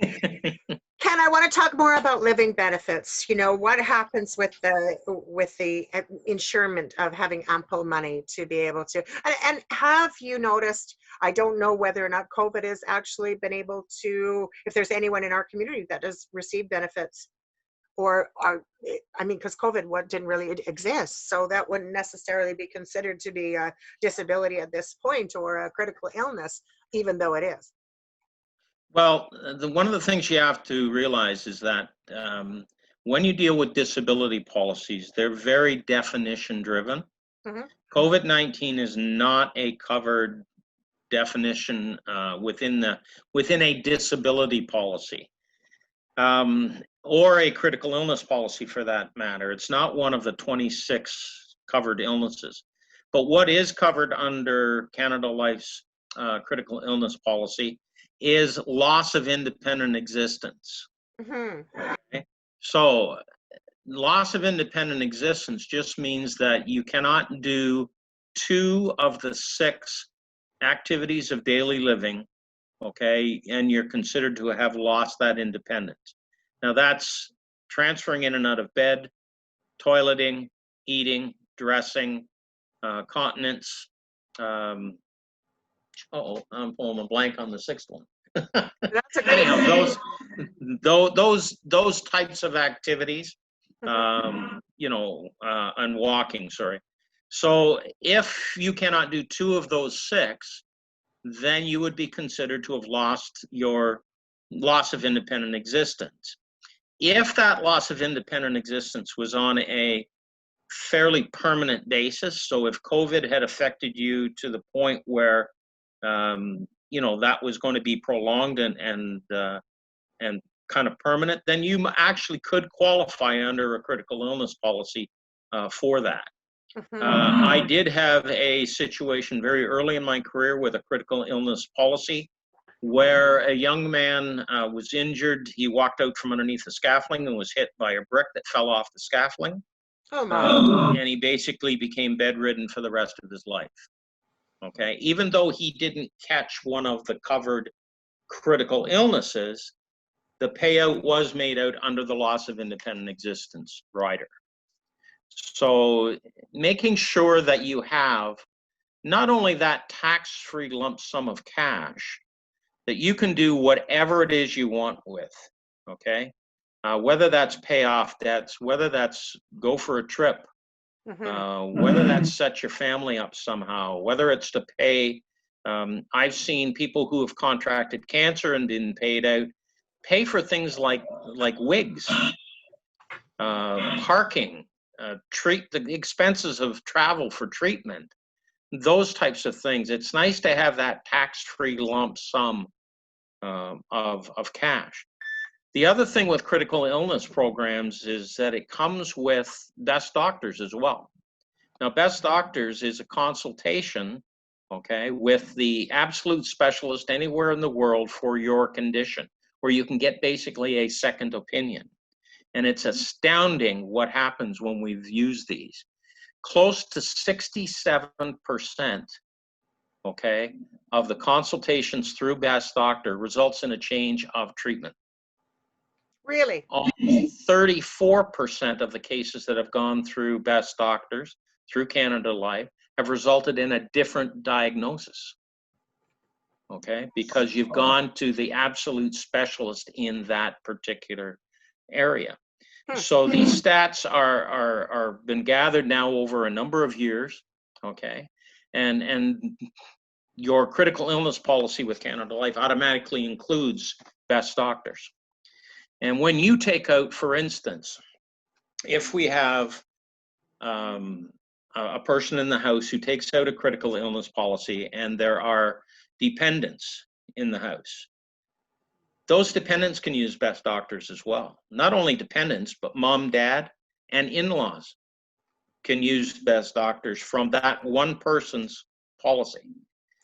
S1: Ken, I want to talk more about living benefits. You know, what happens with the insurement of having ample money to be able to, and have you noticed, I don't know whether or not COVID has actually been able to, if there's anyone in our community that does receive benefits, or I mean, because COVID didn't really exist, so that wouldn't necessarily be considered to be a disability at this point or a critical illness, even though it is.
S2: Well, one of the things you have to realize is that when you deal with disability policies, they're very definition driven. Mm-hmm. COVID-19 is not a covered definition within a disability policy. Or a critical illness policy for that matter. It's not one of the 26 covered illnesses. But what is covered under Canada Life's critical illness policy is loss of independent existence. Mm-hmm. Okay? So loss of independent existence just means that you cannot do 2 of the 6 activities of daily living, okay, and you're considered to have lost that independence. Now that's transferring in and out of bed, toileting, eating, dressing, continence. I'm pulling a blank on the 6th one. Anyhow, those types of activities, you know, and walking. Sorry. So if you cannot do 2 of those 6, then you would be considered to have lost your loss of independent existence. If that loss of independent existence was on a fairly permanent basis, so if COVID had affected you to the point where, you know, that was going to be prolonged and kind of permanent, then you actually could qualify under a critical illness policy for that. Mm-hmm. I did have a situation very early in my career with a critical illness policy where a young man was injured. He walked out from underneath the scaffolding and was hit by a brick that fell off the scaffolding. Oh my. And he basically became bedridden for the rest of his life. Okay, even though he didn't catch one of the covered critical illnesses, the payout was made out under the loss of independent existence rider. So making sure that you have not only that tax-free lump sum of cash, that you can do whatever it is you want with, okay? Whether that's pay off debts, whether that's go for a trip, whether that's set your family up somehow, whether it's to pay. I've seen people who have contracted cancer and been paid out, pay for things like wigs, parking, treat the expenses of travel for treatment, those types of things. It's nice to have that tax-free lump sum of cash. The other thing with critical illness programs is that it comes with Best Doctors as well. Now, Best Doctors is a consultation, okay, with the absolute specialist anywhere in the world for your condition, where you can get basically a second opinion. And it's astounding what happens when we've used these. Close to 67%, okay, of the consultations through Best Doctor results in a change of treatment.
S1: Really?
S2: Almost 34% of the cases that have gone through Best Doctors, through Canada Life, have resulted in a different diagnosis. Okay, because you've gone to the absolute specialist in that particular area. So these stats are been gathered now over a number of years. Okay, and your critical illness policy with Canada Life automatically includes Best Doctors. And when you take out, for instance, if we have a person in the house who takes out a critical illness policy and there are dependents in the house, those dependents can use Best Doctors as well. Not only dependents, but mom, dad, and in-laws can use Best Doctors from that one person's policy.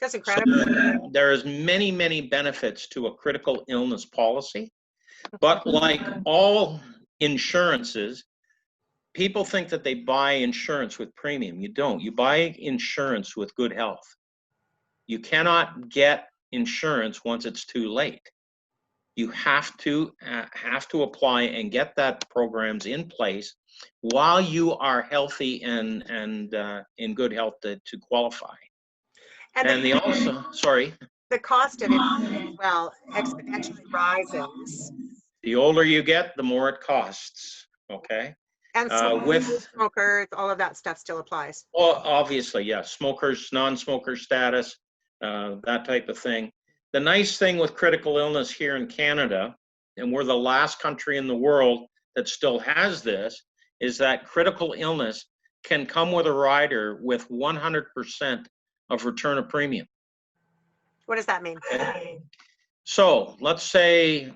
S1: That's incredible.
S2: So there's many, many benefits to a critical illness policy. But like all insurances, people think that they buy insurance with premium. You don't. You buy insurance with good health. You cannot get insurance once it's too late. You have to apply and get that programs in place while you are healthy and in good health to qualify. And the also, sorry.
S1: The cost of it as well exponentially rises.
S2: The older you get, the more it costs. Okay.
S1: And so
S2: with
S1: smokers, all of that stuff still applies.
S2: Well, obviously, yes. Smokers, non-smoker status, that type of thing. The nice thing with critical illness here in Canada, and we're the last country in the world that still has this, is that critical illness can come with a rider with 100% of return of premium.
S1: What does that mean?
S2: Okay. So let's say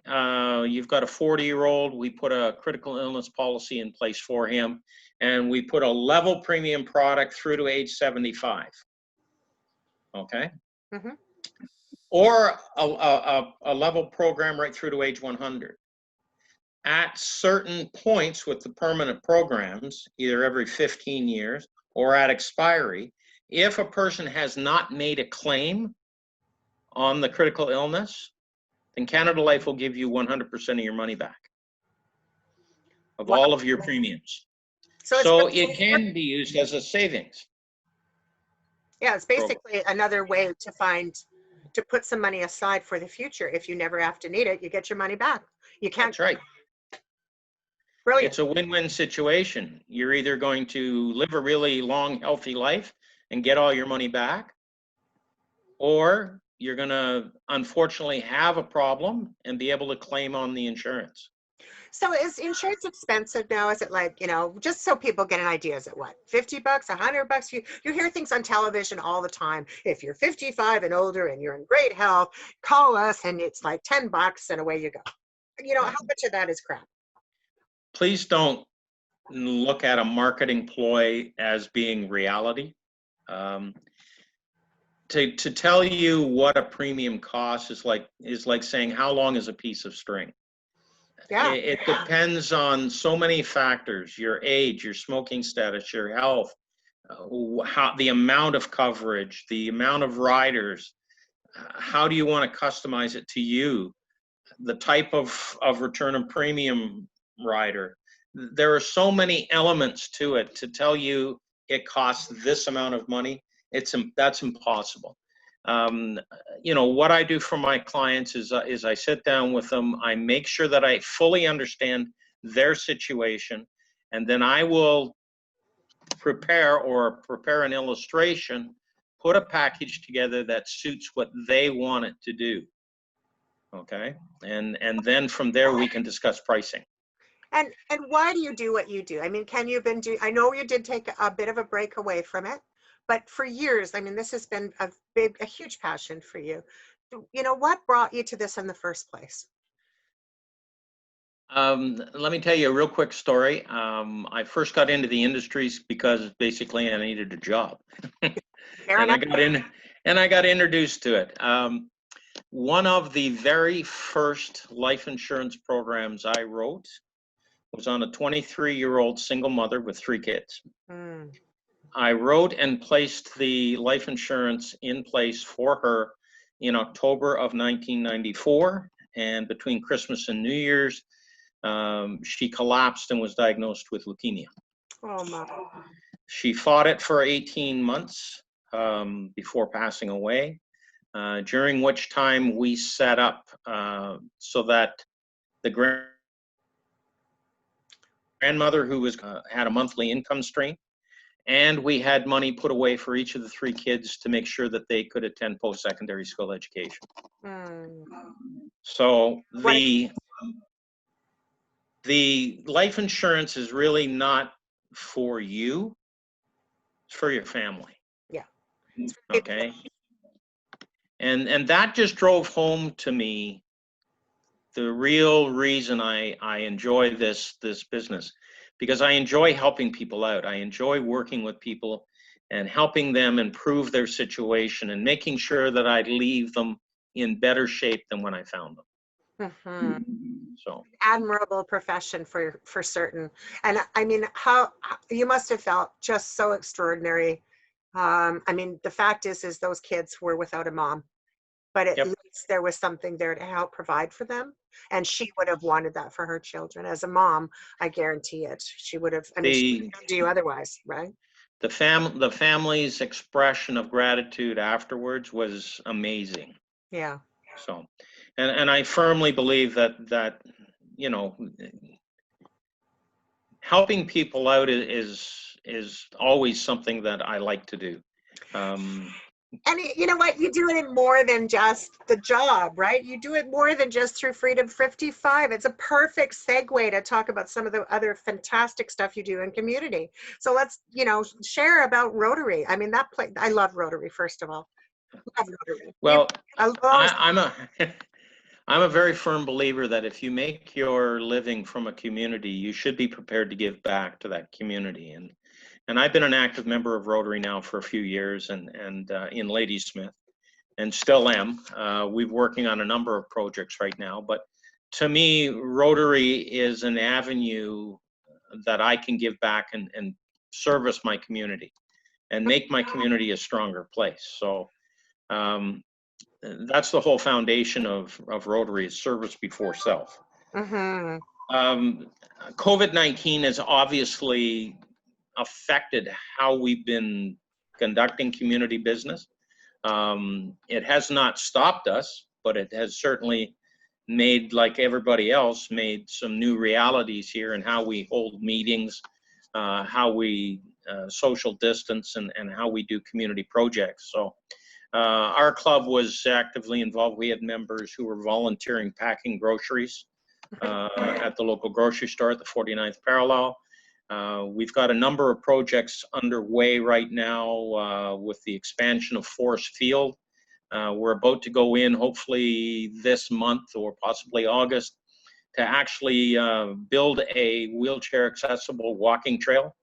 S2: you've got a 40-year-old, we put a critical illness policy in place for him, and we put a level premium product through to age 75. Okay? Mm-hmm. Or a level program right through to age 100. At certain points with the permanent programs, either every 15 years or at expiry, if a person has not made a claim on the critical illness, then Canada Life will give you 100% of your money back of all of your premiums. So it can be used as a savings.
S1: Yeah, it's basically another way to put some money aside for the future. If you never have to need it, you get your money back. You can't.
S2: That's right. Brilliant. It's a win-win situation. You're either going to live a really long, healthy life and get all your money back, or you're going to unfortunately have a problem and be able to claim on the insurance.
S1: So is insurance expensive now? Is it like, just so people get an idea, is it what, $50, $100? You hear things on television all the time. If you're 55 and older and you're in great health, call us and it's like $10 and away you go. How much of that is crap?
S2: Please don't look at a marketing ploy as being reality. To tell you what a premium cost is like saying how long is a piece of string. Yeah. It depends on so many factors: your age, your smoking status, your health, the amount of coverage, the amount of riders. How do you want to customize it to you? The type of return of premium rider. There are so many elements to it. To tell you it costs this amount of money, that's impossible. What I do for my clients is I sit down with them, I make sure that I fully understand their situation, and then I will prepare an illustration, put a package together that suits what they want it to do. Okay, and then from there we can discuss pricing.
S1: And why do you do what you do? I mean, I know you did take a bit of a break away from it, but for years, I mean, this has been a huge passion for you. What brought you to this in the first place?
S2: Let me tell you a real quick story. I first got into the industries because basically I needed a job,
S1: Fair
S2: and I
S1: enough.
S2: got in, and I got introduced to it. One of the very first life insurance programs I wrote was on a 23-year-old single mother with 3 kids.
S1: Mm.
S2: I wrote and placed the life insurance in place for her in October of 1994, and between Christmas and New Year's, she collapsed and was diagnosed with leukemia.
S1: Oh my.
S2: She fought it for 18 months before passing away, during which time we set up so that the grandmother, who was had a monthly income stream, and we had money put away for each of the 3 kids to make sure that they could attend post-secondary school education.
S1: Mm.
S2: So
S1: What?
S2: the life insurance is really not for you, it's for your family.
S1: Yeah.
S2: Okay. And that just drove home to me the real reason I enjoy this business, because I enjoy helping people out. I enjoy working with people and helping them improve their situation and making sure that I leave them in better shape than when I found them.
S1: Mhm.
S2: So
S1: Admirable profession for certain. And I mean, how you must have felt just so extraordinary. I mean, the fact is those kids were without a mom, but at
S2: yep.
S1: least there was something there to help provide for them. And she would have wanted that for her children. As a mom, I guarantee it. She would have, I mean, she
S2: The
S1: wouldn't come to you otherwise, right?
S2: the family's expression of gratitude afterwards was amazing.
S1: Yeah.
S2: So, and I firmly believe that you know, helping people out is always something that I like to do.
S1: And you know what? You do it in more than just the job, right? You do it more than just through Freedom 55. It's a perfect segue to talk about some of the other fantastic stuff you do in community. So let's, share about Rotary. I mean, I love Rotary, first of all. Love Rotary.
S2: Well,
S1: I'll always,
S2: I'm a I'm a very firm believer that if you make your living from a community, you should be prepared to give back to that community. And I've been an active member of Rotary now for a few years, and in Ladysmith, and still am. We're working on a number of projects right now, but to me, Rotary is an avenue that I can give back and service my community and make my community a stronger place. So um, that's the whole foundation of Rotary, is service before self.
S1: mm-hmm.
S2: Um, COVID-19 has obviously affected how we've been conducting community business. It has not stopped us, but it has certainly made, like everybody else, made some new realities here in how we hold meetings, how we social distance, and how we do community projects. So our club was actively involved. We had members who were volunteering packing groceries at the local grocery store at the 49th parallel. We've got a number of projects underway right now with the expansion of Forest Field. We're about to go in, hopefully this month or possibly August, to actually build a wheelchair accessible walking trail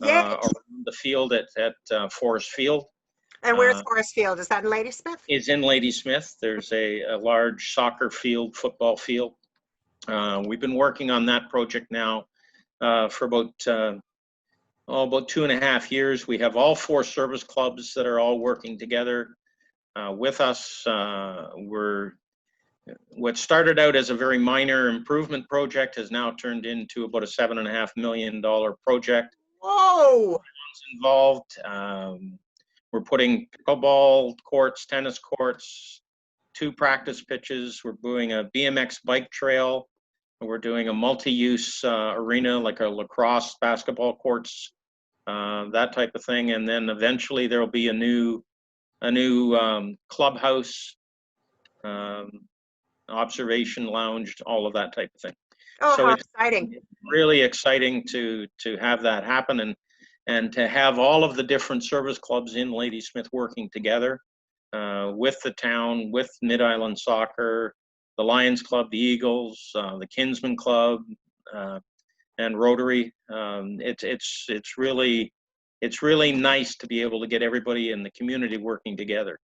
S2: around the field at Forest Field.
S1: And where's Forest Field? Is that in Ladysmith?
S2: Is in Ladysmith. There's a large soccer field, football field. We've been working on that project now for about 2.5 years. We have all 4 service clubs that are all working together with us. What started out as a very minor improvement project has now turned into about a $7.5 million project.
S1: Whoa!
S2: Involved. We're putting pickleball courts, tennis courts, 2 practice pitches. We're doing a BMX bike trail. We're doing a multi-use arena, like a lacrosse basketball courts, that type of thing. And then eventually there will be a new clubhouse, observation lounge, all of that type of thing.
S1: Oh,
S2: So
S1: how
S2: it's
S1: exciting.
S2: really exciting to have that happen, and to have all of the different service clubs in Ladysmith working together with the town, with Mid-Island Soccer, the Lions Club, the Eagles, the Kinsman Club, and Rotary. It's really nice to be able to get everybody in the community working together.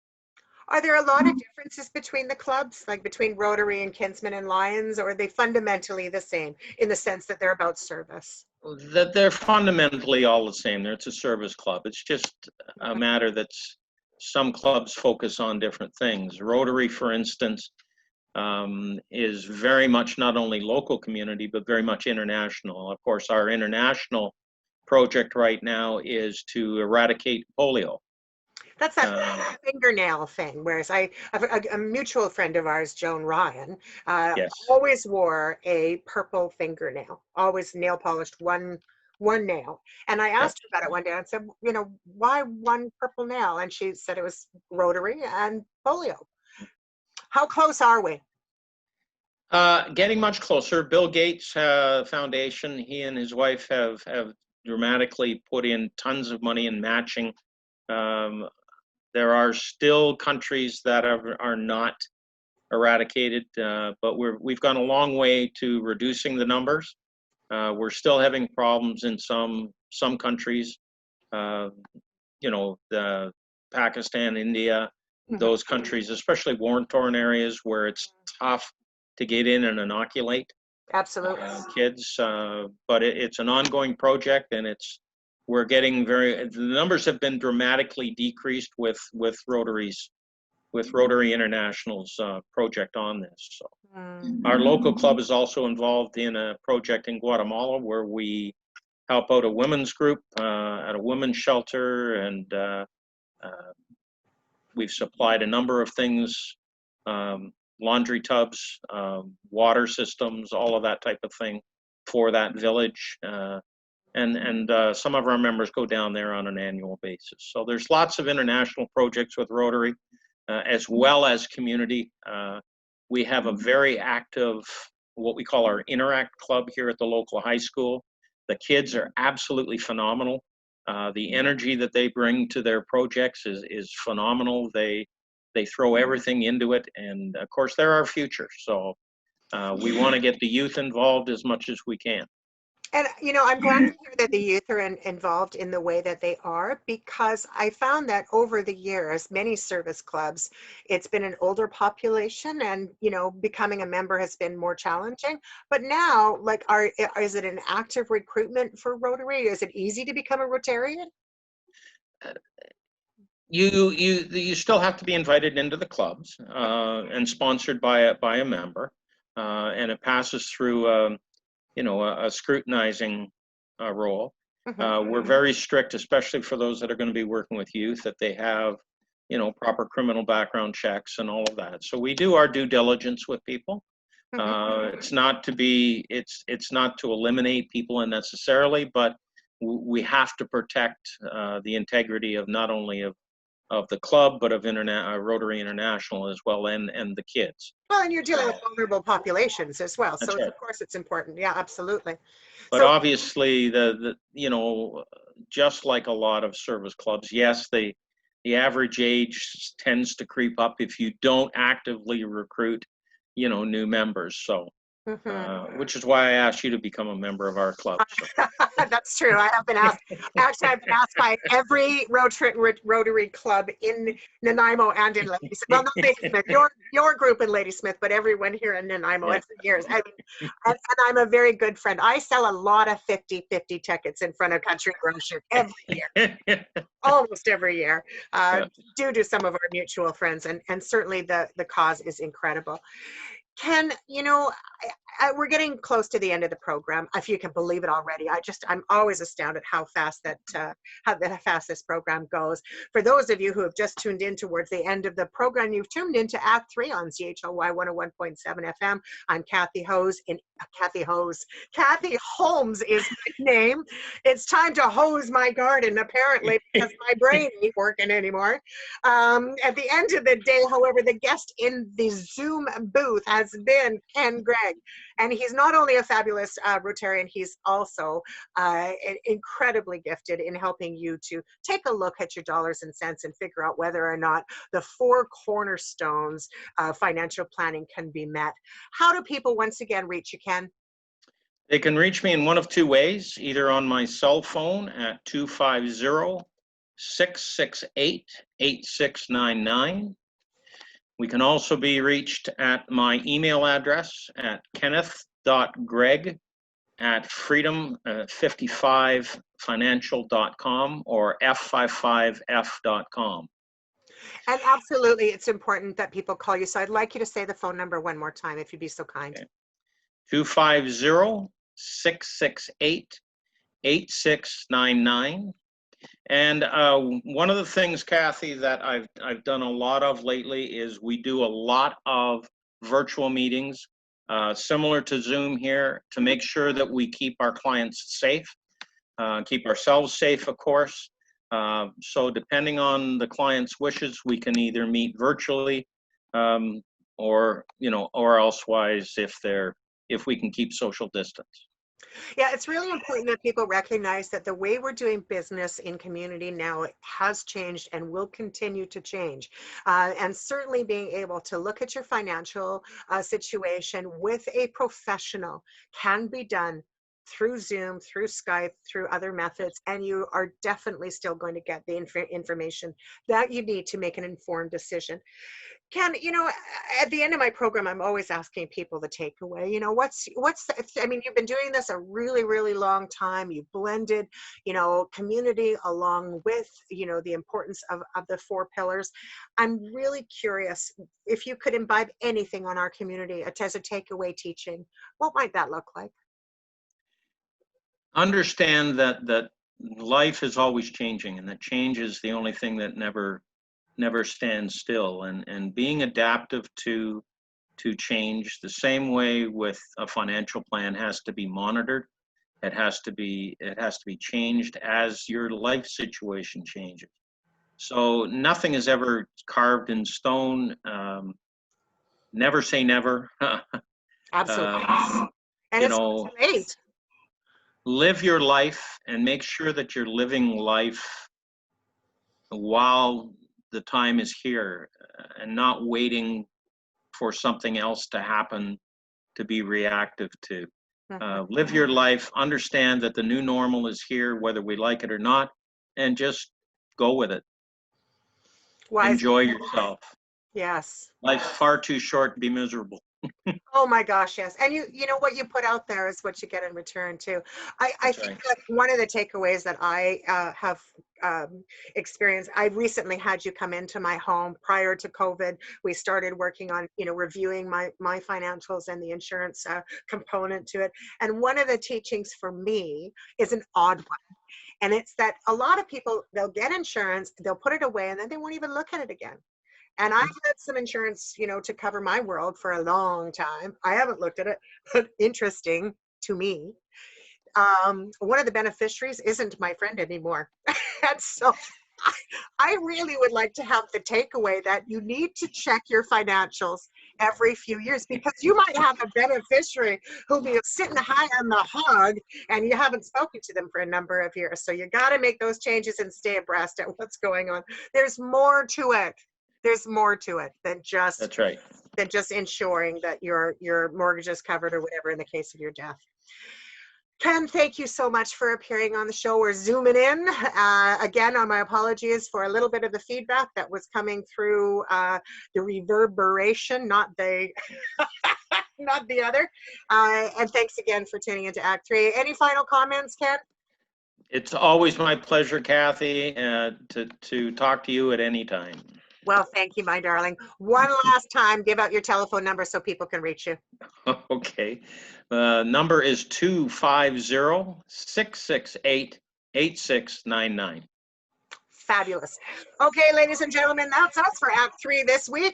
S1: Are there a lot of differences between the clubs, like between Rotary and Kinsman and Lions, or are they fundamentally the same in the sense that they're about service?
S2: That they're fundamentally all the same. It's a service club. It's just a matter that some clubs focus on different things. Rotary, for instance, is very much not only local community, but very much international. Of course, our international project right now is to eradicate polio.
S1: That's that fingernail thing. Whereas a mutual friend of ours, Joan Ryan,
S2: Yes.
S1: always wore a purple fingernail, always nail polished one nail. And I asked her about it one day and said, you know, why one purple nail? And she said it was Rotary and polio. How close are we?
S2: Getting much closer. Bill Gates Foundation, he and his wife have dramatically put in tons of money in matching. There are still countries that are not eradicated, but we've gone a long way to reducing the numbers. We're still having problems in some countries, the Pakistan, India, those countries, especially war-torn areas where it's tough to get in and inoculate kids. But it's an ongoing project, and we're getting the numbers have been dramatically decreased with Rotary International's project on this. So our local club is also involved in a project in Guatemala where we help out a women's group at a women's shelter, and we've supplied a number of things, laundry tubs, water systems, all of that type of thing for that village. And some of our members go down there on an annual basis. So there's lots of international projects with Rotary, as well as community. We have a very active, what we call our Interact Club here at the local high school. The kids are absolutely phenomenal. The energy that they bring to their projects is phenomenal. They throw everything into it, and of course they're our future. So we want to get the youth involved as much as we can.
S1: And, you know, I'm glad to hear that the youth are involved in the way that they are, because I found that over the years, many service clubs, it's been an older population, and, you know, becoming a member has been more challenging. But now, like, is it an active recruitment for Rotary? Is it easy to become a Rotarian?
S2: You still have to be invited into the clubs and sponsored by a member, and it passes through a scrutinizing role. We're very strict, especially for those that are going to be working with youth, that they have, proper criminal background checks and all of that. So we do our due diligence with people. It's not to eliminate people unnecessarily, but we have to protect the integrity of not only of the club, but of Rotary International as well, and the kids.
S1: Well, and you're dealing with vulnerable populations as well, so
S2: right.
S1: Of course it's important. Yeah, absolutely.
S2: But obviously, the just like a lot of service clubs, yes, the average age tends to creep up if you don't actively recruit, new members. So. Which is why I asked you to become a member of our club. So.
S1: That's true. I have been asked. Actually, I've been asked by every Rotary club in Nanaimo and in Ladysmith. Well, not Ladysmith, your group in Ladysmith, but everyone here in Nanaimo. Yeah. For years. I mean, and I'm a very good friend. I sell a lot of 50-50 tickets in front of Country Grocer every year, almost every year, due to some of our mutual friends, and certainly the cause is incredible. Ken, we're getting close to the end of the program, if you can believe it already. I'm always astounded how fast this program goes. For those of you who have just tuned in towards the end of the program, you've tuned into Act 3 on CHLY 101.7 FM. I'm Kathy Holmes is my name. It's time to hose my garden, apparently, because my brain ain't working anymore. At the end of the day, however, the guest in the Zoom booth has been Ken Greig. And he's not only a fabulous Rotarian, he's also incredibly gifted in helping you to take a look at your dollars and cents and figure out whether or not the 4 cornerstones of financial planning can be met. How do people once again reach you, Ken?
S2: They can reach me in one of 2 ways, either on my cell phone at 250-668-8699. We can also be reached at my email address at kenneth.greig@freedom55financial.com or f55f.com.
S1: And absolutely, it's important that people call you. So I'd like you to say the phone number one more time, if you'd be so kind.
S2: Okay. 250-668-8699. And one of the things, Kathy, that I've done a lot of lately is we do a lot of virtual meetings, similar to Zoom here, to make sure that we keep our clients safe, keep ourselves safe, of course. So depending on the client's wishes, we can either meet virtually, or elsewise if we can keep social distance.
S1: Yeah, it's really important that people recognize that the way we're doing business in community now has changed and will continue to change. And certainly being able to look at your financial situation with a professional can be done through Zoom, through Skype, through other methods, and you are definitely still going to get the information that you need to make an informed decision. Ken, at the end of my program, I'm always asking people the takeaway. I mean, you've been doing this a really, really long time. You've blended, community along with, the importance of the 4 pillars. I'm really curious if you could imbibe anything on our community as a takeaway teaching. What might that look like?
S2: Understand that life is always changing, and that change is the only thing that never stands still, and being adaptive to change. The same way with a financial plan has to be monitored. It has to be changed as your life situation changes. So nothing is ever carved in stone. Never say never.
S1: Absolutely. And
S2: you
S1: it's
S2: know,
S1: late.
S2: Live your life and make sure that you're living life while the time is here, and not waiting for something else to happen to be reactive to. Live your life, understand that the new normal is here, whether we like it or not, and just go with it. Enjoy yourself.
S1: Yes.
S2: Life's far too short to be miserable.
S1: Oh my gosh, yes. And you know what you put out there is what you get in return too. I think that one of the takeaways that I have experienced, I recently had you come into my home prior to COVID. We started working on, reviewing my financials and the insurance component to it. And one of the teachings for me is an odd one. And it's that a lot of people, they'll get insurance, they'll put it away, and then they won't even look at it again. And I've had some insurance, to cover my world for a long time. I haven't looked at it, but interesting to me. One of the beneficiaries isn't my friend anymore. And so I really would like to have the takeaway that you need to check your financials every few years, because you might have a beneficiary who'll be sitting high on the hog and you haven't spoken to them for a number of years. So you got to make those changes and stay abreast at what's going on. There's more to it. There's more to it than just
S2: That's right.
S1: than just ensuring that your mortgage is covered or whatever in the case of your death. Ken, thank you so much for appearing on the show. We're zooming in. Again, my apologies for a little bit of the feedback that was coming through the reverberation, not the not the other. And thanks again for tuning into Act 3. Any final comments, Ken?
S2: It's always my pleasure, Kathy, to talk to you at any time.
S1: Well, thank you, my darling. One last time, give out your telephone number so people can reach you.
S2: Okay. Number is 250-668-8699.
S1: Fabulous. Okay, ladies and gentlemen, that's us for Act 3 this week.